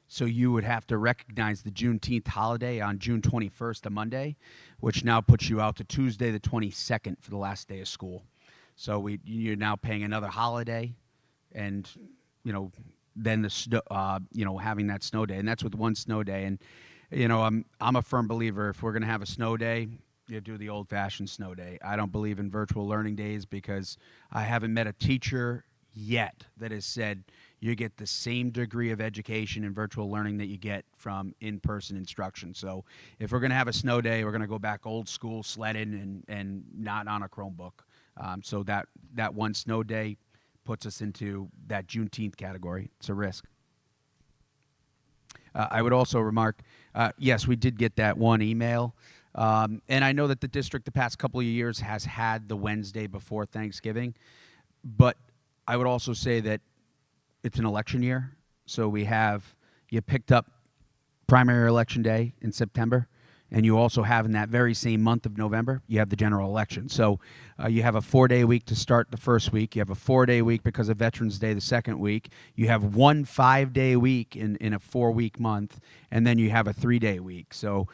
So you would have to recognize the Juneteenth holiday on June 21st, a Monday, which now puts you out to Tuesday the 22nd for the last day of school. So you're now paying another holiday, and then the snow, having that snow day, and that's with one snow day. And I'm a firm believer if we're going to have a snow day, you do the old-fashioned snow day. I don't believe in virtual learning days because I haven't met a teacher yet that has said you get the same degree of education in virtual learning that you get from in-person instruction. So if we're going to have a snow day, we're going to go back old school sledding and not on a Chromebook. So that one snow day puts us into that Juneteenth category. It's a risk. I would also remark, yes, we did get that one email. And I know that the district the past couple of years has had the Wednesday before Thanksgiving. But I would also say that it's an election year. So you picked up primary election day in September. And you also have in that very same month of November, you have the general election. So you have a 4-day week to start the first week. You have a 4-day week because of Veterans Day the second week. You have one 5-day week in a 4-week month. And then you have a 3-day week. So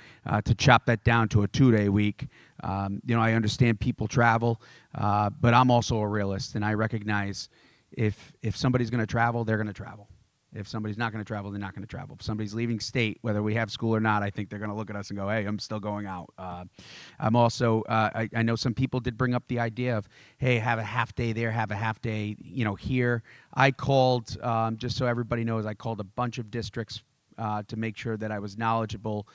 to chop that down to a 2-day week, I understand people travel, but I'm also a realist. And I recognize if somebody's going to travel, they're going to travel. If somebody's not going to travel, they're not going to travel. If somebody's leaving state, whether we have school or not, I think they're going to look at us and go, hey, I'm still going out. I'm also, I know some people did bring up the idea of, hey, have a half day there, have a half day, here. I called, just so everybody knows, I called a bunch of districts to make sure that I was knowledgeable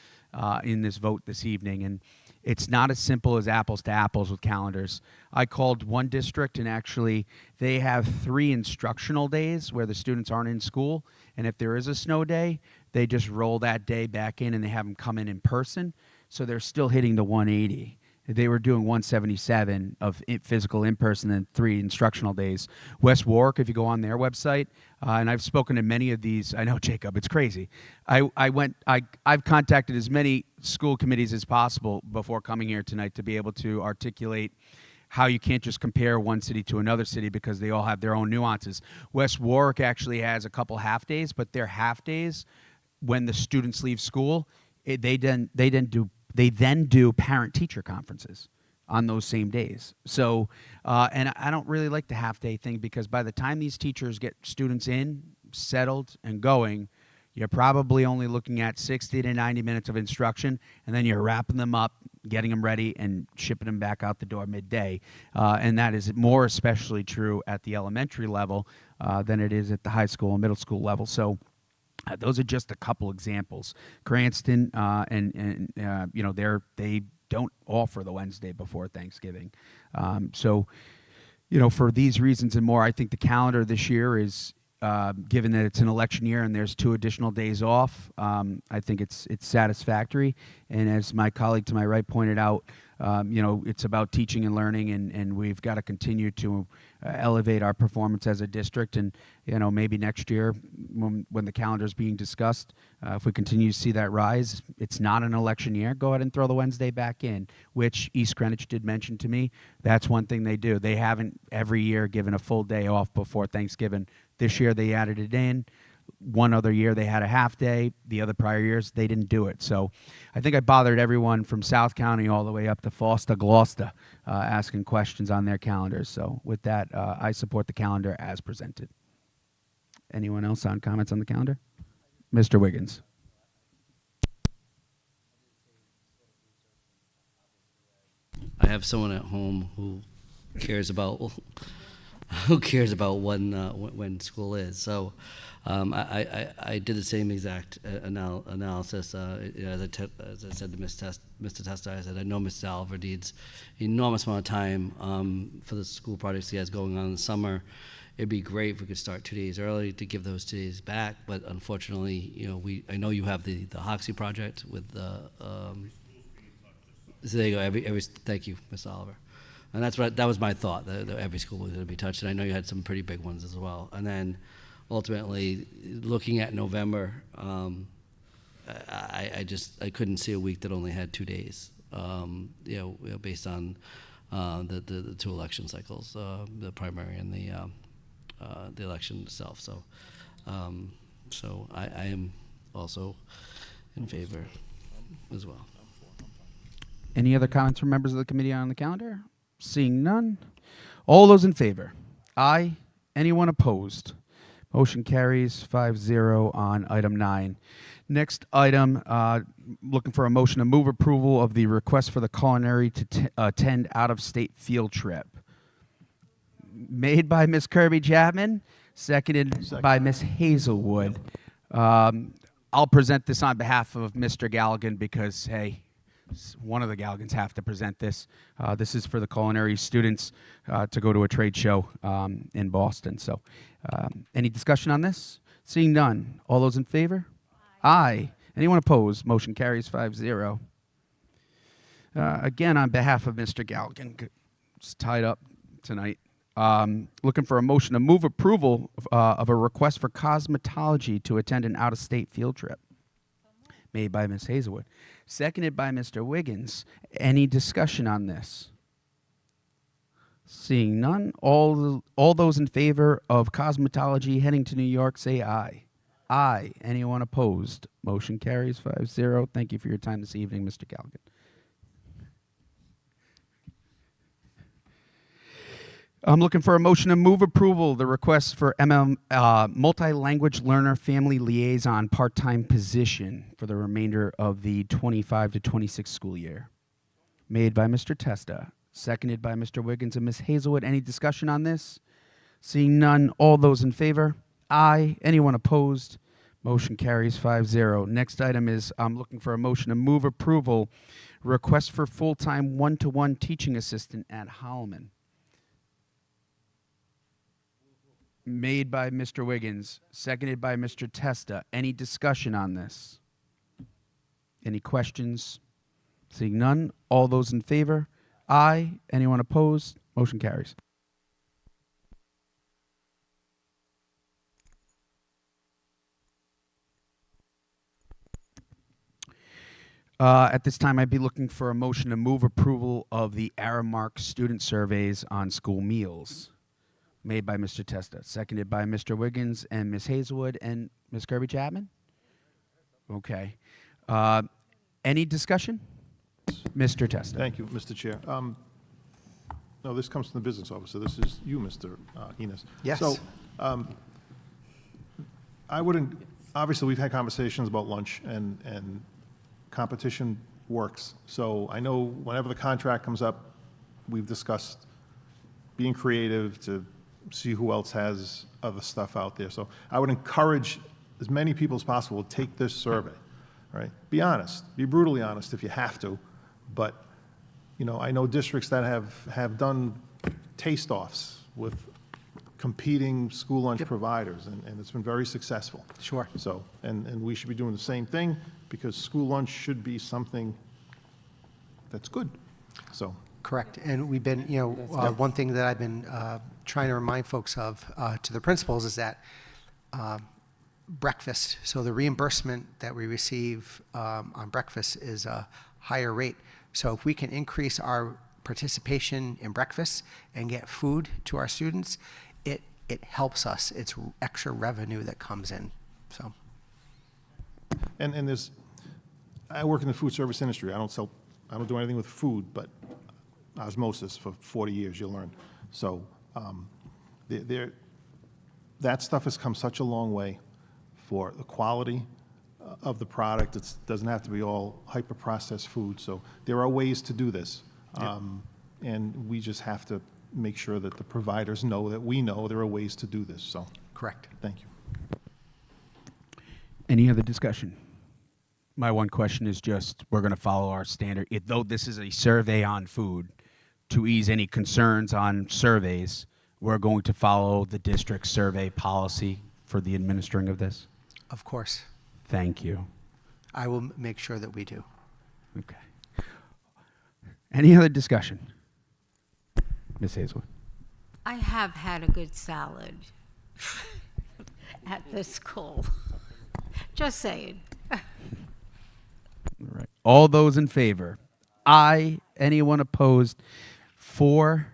in this vote this evening. And it's not as simple as apples to apples with calendars. I called one district, and actually they have 3 instructional days where the students aren't in school. And if there is a snow day, they just roll that day back in and they have them come in person. So they're still hitting the 180. They were doing 177 of physical in-person and 3 instructional days. West Warwick, if you go on their website, and I've spoken to many of these. I know, Jacob, it's crazy. I've contacted as many school committees as possible before coming here tonight to be able to articulate how you can't just compare one city to another city because they all have their own nuances. West Warwick actually has a couple half days, but their half days, when the students leave school, they then do parent-teacher conferences on those same days. So, and I don't really like the half-day thing because by the time these teachers get students in, settled, and going, you're probably only looking at 60 to 90 minutes of instruction, and then you're wrapping them up, getting them ready, and shipping them back out the door midday. And that is more especially true at the elementary level than it is at the high school and middle school level. So those are just a couple examples. Cranston, they don't offer the Wednesday before Thanksgiving. So, for these reasons and more, I think the calendar this year is, given that it's an election year and there's 2 additional days off, I think it's satisfactory. And as my colleague to my right pointed out, it's about teaching and learning, and we've got to continue to elevate our performance as a district. And maybe next year, when the calendar is being discussed, if we continue to see that rise, it's not an election year. Go ahead and throw the Wednesday back in, which East Greenwich did mention to me. That's one thing they do. They haven't every year given a full day off before Thanksgiving. This year they added it in. One other year they had a half day. The other prior years they didn't do it. So I think I bothered everyone from South County all the way up to Foster, Gloucester, asking questions on their calendars. So with that, I support the calendar as presented. Anyone else on comments on the calendar? Mr. Wiggins. I have someone at home who cares about when school is. So I did the same exact analysis. As I said to Mr. Testa, I said I know Mr. Oliver needs enormous amount of time for the school projects he has going on in the summer. It'd be great if we could start 2 days early to give those 2 days back. But unfortunately, I know you have the Hoxie project with the. So there you go. Thank you, Mr. Oliver. And that was my thought, that every school was going to be touched. And I know you had some pretty big ones as well. And then ultimately, looking at November, I couldn't see a week that only had 2 days, based on the 2 election cycles, the primary and the election itself. So, I am also in favor as well. Any other comments from members of the committee on the calendar? Seeing none. All those in favor? Aye. Anyone opposed? Motion carries 5-0 on item 9. Next item, looking for a motion to move approval of the request for the culinary to attend out-of-state field trip. Made by Ms. Kirby Chapman, seconded by Ms. Hazelwood. I'll present this on behalf of Mr. Galligan because, hey, one of the Galligans have to present this. This is for the culinary students to go to a trade show in Boston. So any discussion on this? Seeing none. All those in favor? Aye. Anyone opposed? Motion carries 5-0. Again, on behalf of Mr. Galligan, it's tied up tonight. Looking for a motion to move approval of a request for cosmetology to attend an out-of-state field trip. Made by Ms. Hazelwood. Seconded by Mr. Wiggins. Any discussion on this? Seeing none, all those in favor of cosmetology heading to New York say aye. Aye. Anyone opposed? Motion carries 5-0. Thank you for your time this evening, Mr. Galligan. I'm looking for a motion to move approval the request for multi-language learner family liaison part-time position for the remainder of the 25 to 26 school year. Made by Mr. Testa, seconded by Mr. Wiggins and Ms. Hazelwood. Any discussion on this? Seeing none, all those in favor? Aye. Anyone opposed? Motion carries 5-0. Next item is I'm looking for a motion to move approval request for full-time one-to-one teaching assistant at Holloman. Made by Mr. Wiggins, seconded by Mr. Testa. Any discussion on this? Any questions? Seeing none, all those in favor? Aye. Anyone opposed? Motion carries. At this time, I'd be looking for a motion to move approval of the Aramark student surveys on school meals. Made by Mr. Testa, seconded by Mr. Wiggins and Ms. Hazelwood and Ms. Kirby-Chapman? Okay. Any discussion? Mr. Testa. Thank you, Mr. Chair. No, this comes from the business officer. This is you, Mr. Enos. Yes. So I wouldn't, obviously, we've had conversations about lunch, and competition works. So I know whenever the contract comes up, we've discussed being creative to see who else has other stuff out there. So I would encourage as many people as possible to take this survey, right? Be honest, be brutally honest if you have to, but you know, I know districts that have done taste-offs with competing school lunch providers, and it's been very successful. Sure. So, and we should be doing the same thing, because school lunch should be something that's good, so. Correct. And we've been, you know, one thing that I've been trying to remind folks of to the principals is that breakfast, so the reimbursement that we receive on breakfast is a higher rate. So if we can increase our participation in breakfast and get food to our students, it helps us. It's extra revenue that comes in, so. And there's, I work in the food service industry. I don't do anything with food, but osmosis for 40 years, you'll learn. So that stuff has come such a long way for the quality of the product. It doesn't have to be all hyper-processed food. So there are ways to do this. And we just have to make sure that the providers know that we know there are ways to do this. So Correct. Thank you. Any other discussion? My one question is just, we're going to follow our standard. Though this is a survey on food, to ease any concerns on surveys, we're going to follow the district survey policy for the administering of this? Of course. Thank you. I will make sure that we do. Okay. Any other discussion? Ms. Hazelwood. I have had a good salad at this school. Just saying. All right. All those in favor? Aye. Anyone opposed? 4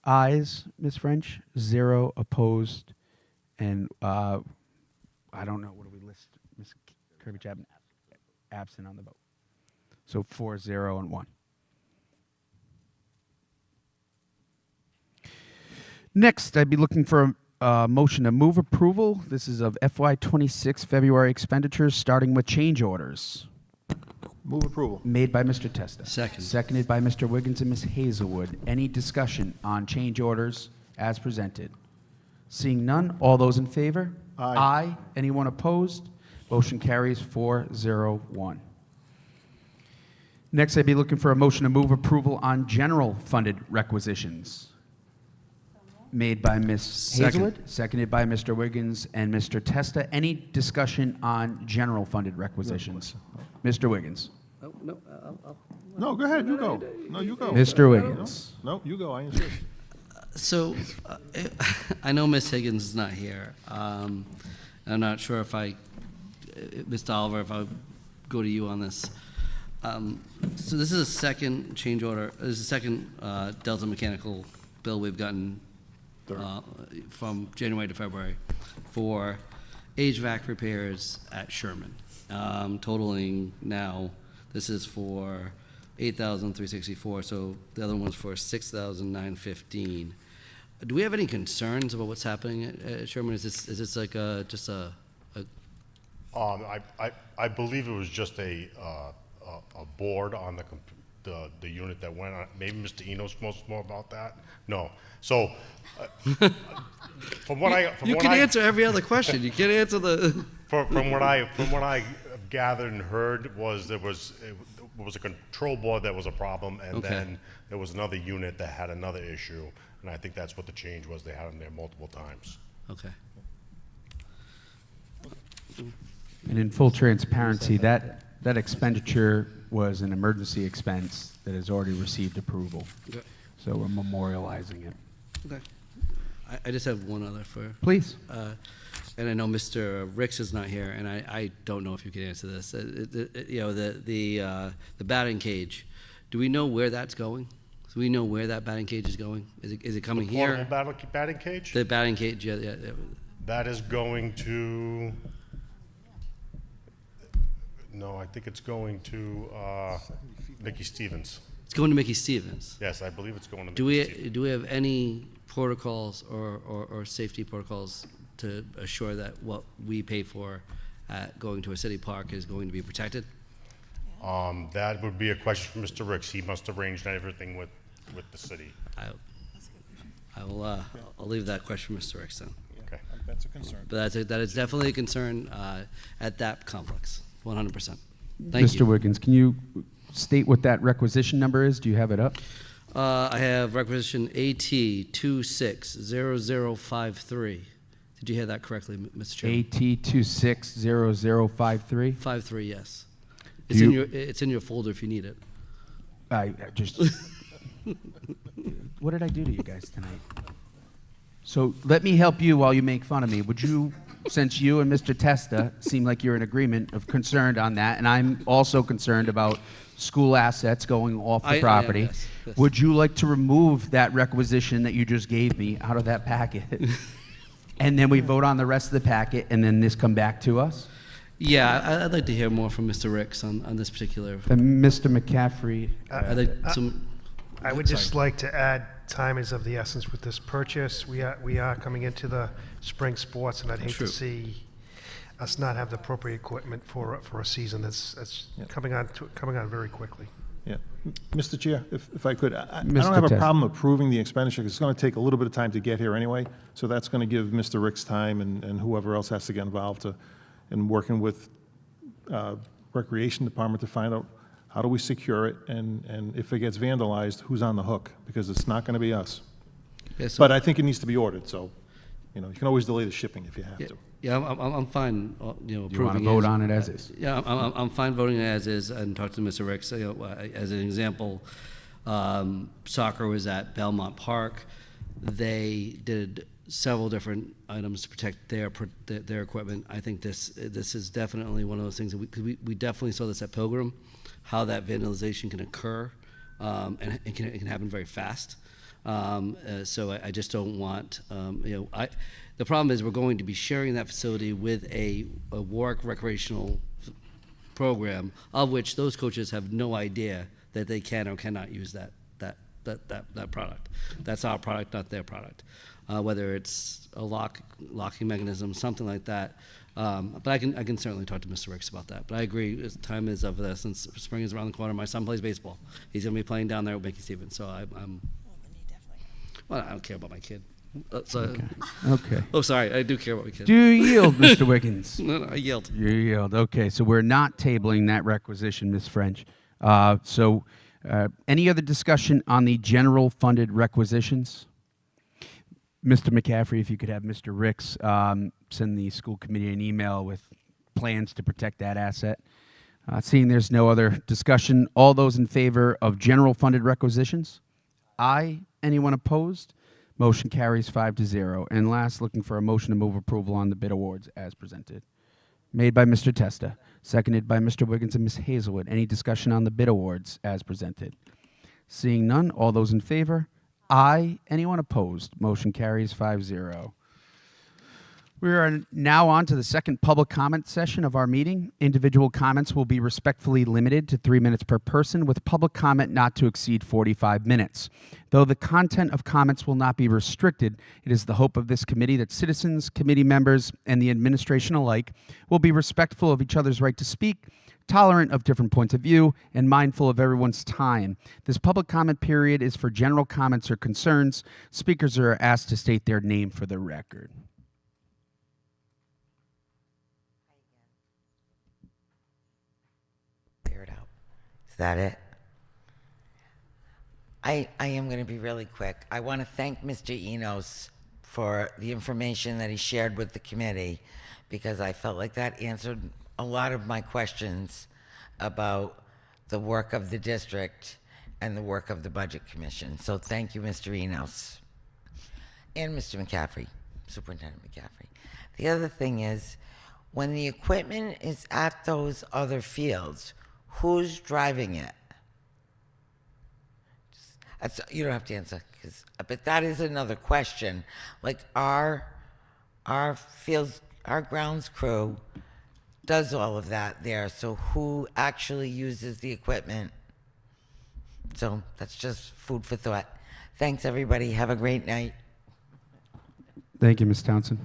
ayes, Ms. French. 0 opposed. And I don't know. What do we list? Ms. Kirby-Chapman absent on the vote. So 4, 0, and 1. Next, I'd be looking for a motion to move approval. This is of FY26 February expenditures, starting with change orders. Move approval. Made by Mr. Testa. Second. Seconded by Mr. Wiggins and Ms. Hazelwood. Any discussion on change orders as presented? Seeing none, all those in favor? Aye. Aye. Anyone opposed? Motion carries 4-0-1. Next, I'd be looking for a motion to move approval on general funded requisitions. Made by Ms. Second. Hazelwood, seconded by Mr. Wiggins and Mr. Testa. Any discussion on general funded requisitions? Mr. Wiggins. No, go ahead. You go. No, you go. Mr. Wiggins. No, you go. I insist. So, I know Ms. Higgins is not here. I'm not sure if Mr. Oliver, if I go to you on this. So this is a second change order. This is a second Delta Mechanical bill we've gotten from January to February for HVAC repairs at Sherman, totaling now, this is for $8,364, so the other one's for $6,915. Do we have any concerns about what's happening at Sherman? Is this like just a I believe it was just a board on the unit that went on. Maybe Mr. Enos knows more about that. No. So, from what I answer every other question. You can't answer the. From what I gathered and heard was it was a control board that was a problem, and then there was another unit that had another issue, and I think that's what the change was. They had them there multiple times. Okay. And in full transparency, that expenditure was an emergency expense that has already received approval. Okay. So we're memorializing it. Okay. I just have one other for. Please. And I know Mr. Ricks is not here, and I don't know if you can answer this. The batting cage. Do we know where that's going? Do we know where that batting cage is going? Is it coming here? The portable batting cage? The batting cage, yeah. That is going to. No, I think it's going to Mickey Stevens. It's going to Mickey Stevens. Yes, I believe it's going to Mickey Stevens. Do we have any protocols or safety protocols to assure that what we pay for going to a city park is going to be protected? That would be a question for Mr. Ricks. He must arrange everything with the city. I'll leave that question for Mr. Ricks then. Okay. That's a concern. But that is definitely a concern at that complex, 100%. Thank you. Mr. Wiggins, can you state what that requisition number is? Do you have it up? I have requisition AT 260053. Did you hear that correctly, Mr. Chairman? AT 260053? 53, yes. It's in your folder if you need it. I just. What did I do to you guys tonight? So let me help you while you make fun of me. Would you, since you and Mr. Testa seem like you're in agreement of concerned on that, and I'm also concerned about school assets going off the property, yes. would you like to remove that requisition that you just gave me out of that packet? And then we vote on the rest of the packet, and then this come back to us? Yeah, I'd like to hear more from Mr. Ricks on this particular. Mr. McCaffrey. I would just like to add, time is of the essence with this purchase. We are coming into the spring sports, and I'd hate to see us not have the appropriate equipment for a season that's coming on very quickly. Yeah. Mr. Chair, if I could, I Mr. don't have a Testa. problem approving the expenditure, because it's going to take a little bit of time to get here anyway, so that's going to give Mr. Ricks time and whoever else has to get involved in working with Recreation Department to find out how do we secure it, and if it gets vandalized, who's on the hook? Because it's not going to be us. Yeah, so- But I think it needs to be ordered, so, you can always delay the shipping if you have to. Yeah, I'm fine, approving Do you want to vote on it as is? Yeah, I'm fine voting it as is and talk to Mr. Ricks. As an example, soccer was at Belmont Park. They did several different items to protect their equipment. I think this is definitely one of those things that we definitely saw this at Pilgrim, how that vandalization can occur, and it can happen very fast. So I just don't want, the problem is we're going to be sharing that facility with a Warwick recreational program, of which those coaches have no idea that they can or cannot use that product. That's our product, not their product. Whether it's a locking mechanism, something like that. But I can certainly talk to Mr. Ricks about that. But I agree, time is of the essence. Spring is around the corner. My son plays baseball. He's going to be playing down there with Mickey Stevens. So well, I don't care about my kid. Okay. Oh, sorry. I do care about my kid. Do you yield, Mr. Wiggins? No, I yield. You yield. Okay, so we're not tabling that requisition, Ms. French. Any other discussion on the general funded requisitions? Mr. McCaffrey, if you could have Mr. Ricks send the school committee an email with plans to protect that asset. Seeing there's no other discussion, all those in favor of general funded requisitions? Aye. Anyone opposed? Motion carries 5-0. And last, looking for a motion to move approval on the bid awards as presented. Made by Mr. Testa, seconded by Mr. Wiggins and Ms. Hazelwood. Any discussion on the bid awards as presented? Seeing none, all those in favor? Aye. Anyone opposed? Motion carries 5-0. We are now on to the second public comment session of our meeting. Individual comments will be respectfully limited to 3 minutes per person, with public comment not to exceed 45 minutes. Though the content of comments will not be restricted, it is the hope of this committee that citizens, committee members, and the administration alike will be respectful of each other's right to speak, tolerant of different points of view, and mindful of everyone's time. This public comment period is for general comments or concerns. Speakers are asked to state their name for the record. Is that it? I am going to be really quick. I want to thank Mr. Enos for the information that he shared with the committee, because I felt like that answered a lot of my questions about the work of the district and the work of the Budget Commission. So thank you, Mr. Enos. And Mr. McCaffrey, Superintendent McCaffrey. The other thing is, when the equipment is at those other fields, who's driving it? You don't have to answer, but that is another question. Like our fields, our grounds crew does all of that there. So who actually uses the equipment? So that's just food for thought. Thanks, everybody. Have a great night. Thank you, Ms. Townsend.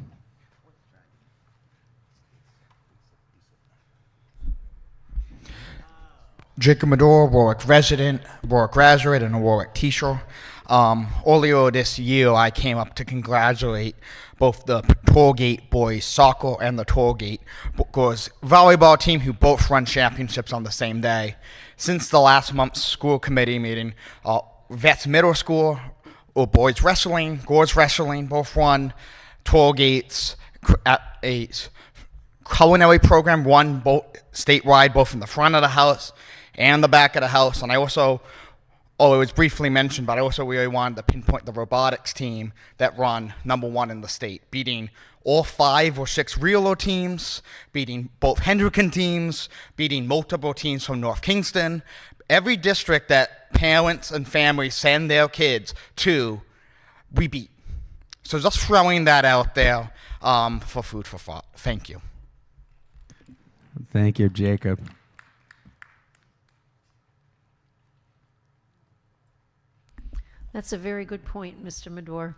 Jacob Medora, Warwick resident, Warwick graduate, and a Warwick teacher. Earlier this year, I came up to congratulate both the Tollgate boys soccer and the Tollgate girls volleyball team, who both run championships on the same day. Since the last month's school committee meeting, Vets Middle School, boys wrestling, girls wrestling, both run. Tollgate's a culinary program run both statewide, both in the front of the house and the back of the house. And I also, it was briefly mentioned, but I also really wanted to pinpoint the robotics team that run #1 in the state, beating all 5 or 6 Realo teams, beating both Hendricken teams, beating multiple teams from North Kingston. Every district that parents and families send their kids to, we beat. So just throwing that out there for food for thought. Thank you. Thank you, Jacob. That's a very good point, Mr. Medor.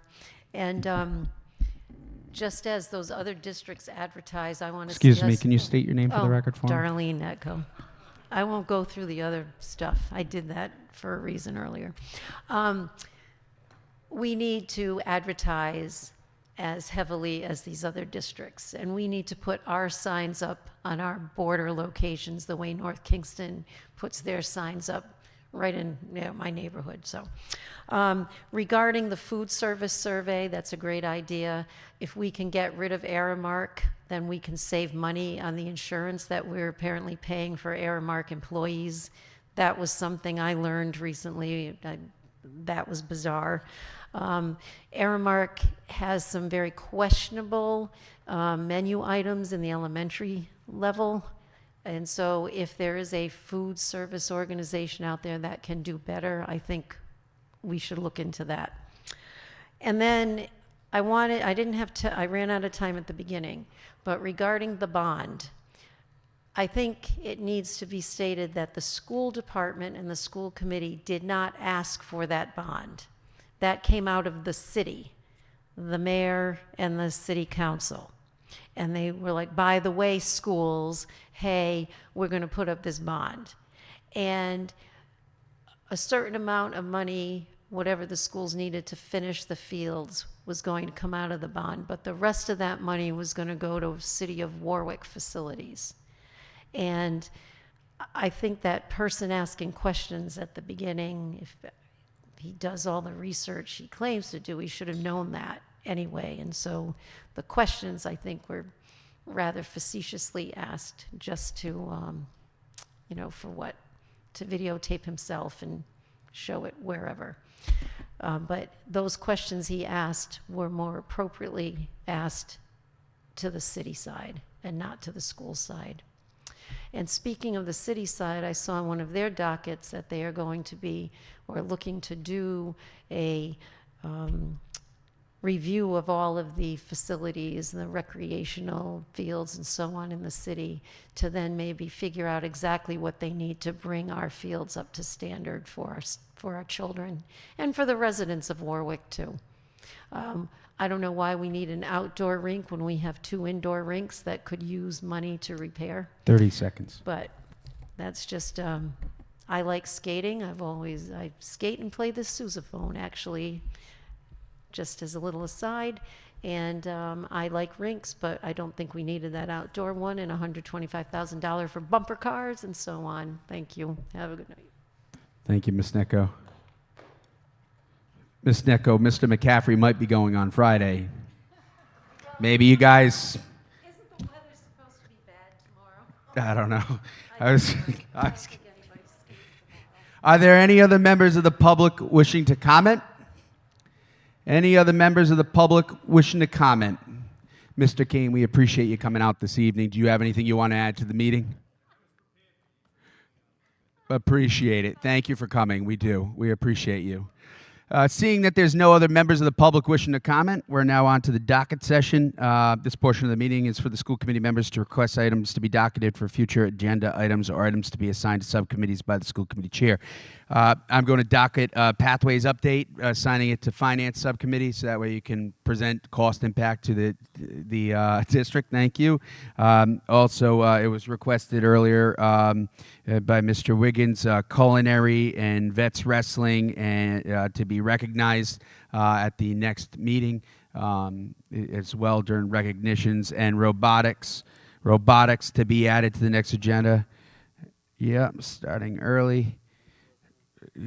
And just as those other districts advertise, I want to Excuse me, can you state your name for the record for me? Darlene Netco. I won't go through the other stuff. I did that for a reason earlier. We need to advertise as heavily as these other districts, and we need to put our signs up on our border locations the way North Kingston puts their signs up right in my neighborhood. So regarding the food service survey, that's a great idea. If we can get rid of Aramark, then we can save money on the insurance that we're apparently paying for Aramark employees. That was something I learned recently. That was bizarre. Aramark has some very questionable menu items in the elementary level. And so if there is a food service organization out there that can do better, I think we should look into that. And then I ran out of time at the beginning, but regarding the bond, I think it needs to be stated that the school department and the school committee did not ask for that bond. That came out of the city, the mayor and the city council. And they were like, by the way, schools, hey, we're going to put up this bond. And a certain amount of money, whatever the schools needed to finish the fields, was going to come out of the bond. But the rest of that money was going to go to City of Warwick facilities. And I think that person asking questions at the beginning, if he does all the research he claims to do, he should have known that anyway. And so the questions, I think, were rather facetiously asked just to, for what? To videotape himself and show it wherever. But those questions he asked were more appropriately asked to the city side and not to the school side. And speaking of the city side, I saw in one of their dockets that they are going to be, or looking to do, a review of all of the facilities, the recreational fields and so on in the city, to then maybe figure out exactly what they need to bring our fields up to standard for our children and for the residents of Warwick too. I don't know why we need an outdoor rink when we have 2 indoor rinks that could use money to repair. 30 seconds. But that's just, I like skating. I skate and play the sousaphone, actually, just as a little aside. And I like rinks, but I don't think we needed that outdoor one and $125,000 for bumper cars and so on. Thank you. Have a good night. Thank you, Ms. Necco. Ms. Necco, Mr. McCaffrey might be going on Friday. Maybe you guys... Isn't the weather supposed to be bad tomorrow? I don't know. Are there any other members of the public wishing to comment? Any other members of the public wishing to comment? Mr. Kane, we appreciate you coming out this evening. Do you have anything you want to add to the meeting? Appreciate it. Thank you for coming. We do. We appreciate you. Seeing that there's no other members of the public wishing to comment, we're now on to the docket session. This portion of the meeting is for the school committee members to request items to be docketed for future agenda items or items to be assigned to subcommittees by the school committee chair. I'm going to docket Pathways update, assigning it to Finance Subcommittee, so that way you can present cost impact to the district. Thank you. Also, it was requested earlier by Mr. Wiggins, culinary and vets wrestling and to be recognized at the next meeting as well during recognitions, and robotics to be added to the next agenda. Yep, starting early.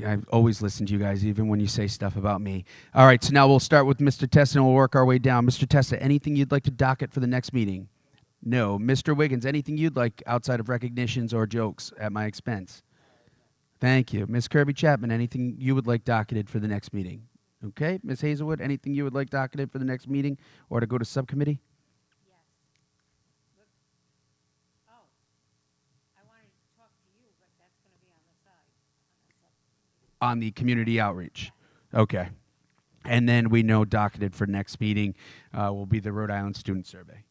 I've always listened to you guys, even when you say stuff about me. All right, so now we'll start with Mr. Testa and we'll work our way down. Mr. Testa, anything you'd like to docket for the next meeting? No. Mr. Wiggins, anything you'd like outside of recognitions or jokes at my expense? Thank you. Ms. Kirby-Chapman, anything you would like docketed for the next meeting? Okay. Ms. Hazelwood, anything you would like docketed for the next meeting or to go to subcommittee? On the community outreach. Okay. And then we know docketed for next meeting will be the Rhode Island Student Survey.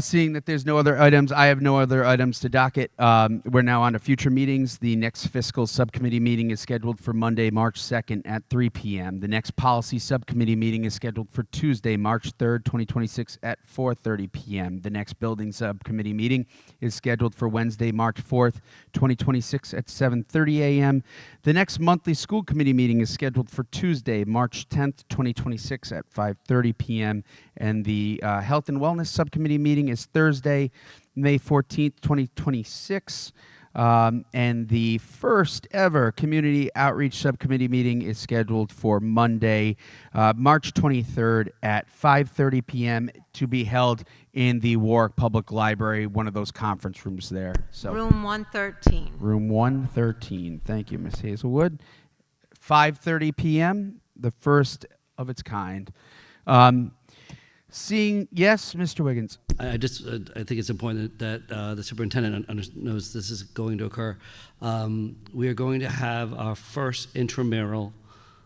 Seeing that there's no other items, I have no other items to docket. We're now on to future meetings. The next fiscal subcommittee meeting is scheduled for Monday, March 2nd at 3 p.m. The next policy subcommittee meeting is scheduled for Tuesday, March 3rd, 2026 at 4:30 p.m. The next building subcommittee meeting is scheduled for Wednesday, March 4th, 2026 at 7:30 a.m. The next monthly school committee meeting is scheduled for Tuesday, March 10th, 2026 at 5:30 p.m. And the health and wellness subcommittee meeting is Thursday, May 14th, 2026. And the first ever community outreach subcommittee meeting is scheduled for Monday, March 23rd at 5:30 p.m. to be held in the Warwick Public Library, one of those conference rooms there. So Room 113. Room 113. Thank you, Ms. Hazelwood. 5:30 p.m., the first of its kind. Yes, Mr. Wiggins. I think it's important that the superintendent knows this is going to occur. We are going to have our first intramural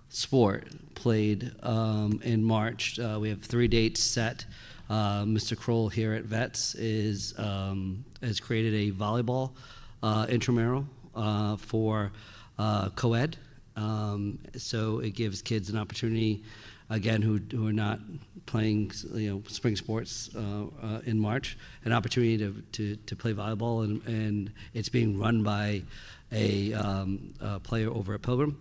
sport played in March. We have 3 dates set. Mr. Kroll here at Vets has created a volleyball intramural for co-ed. So it gives kids an opportunity, again, who are not playing, spring sports in March, an opportunity to play volleyball, and it's being run by a player over at Pilgrim,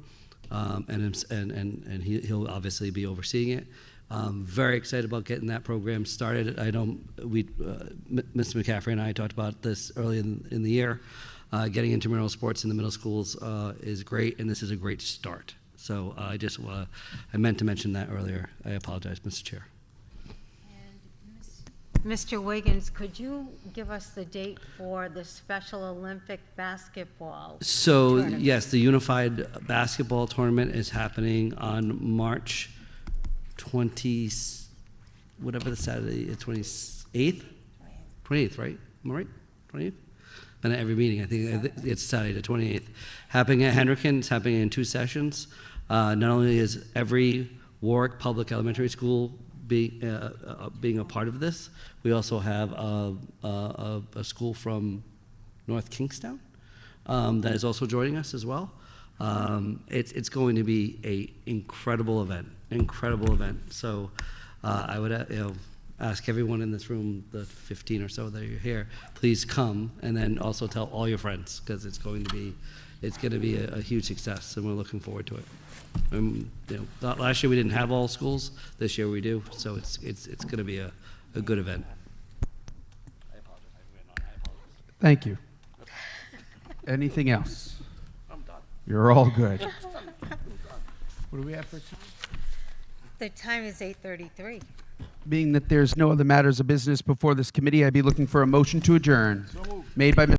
and he'll obviously be overseeing it. Very excited about getting that program started. Mr. McCaffrey and I talked about this early in the year. Getting intramural sports in the middle schools is great, and this is a great start. So I meant to mention that earlier. I apologize, Mr. Chair. And Mr. Wiggins, could you give us the date for the Special Olympic basketball So tournament? yes, the Unified Basketball Tournament is happening on March 20, whatever the Saturday, 28th? 28th, right? Am I right? 28th? And at every meeting, I think it's Saturday the 28th. Happening at Henrican, it's happening in 2 sessions. Not only is every Warwick Public Elementary School being a part of this, we also have a school from North Kingstown that is also joining us as well. It's going to be a incredible event. So I would ask everyone in this room, the 15 or so that are here, please come, and then also tell all your friends, because it's going to be a huge success, and we're looking forward to it. Last year we didn't have all schools. This year we do, so it's going to be a good event. Thank you. Anything else? I'm done. You're all good. What do we have for time? The time is 8:33. Being that there's no other matters of business before this committee, I'd be looking for a motion to adjourn. Made by Mr.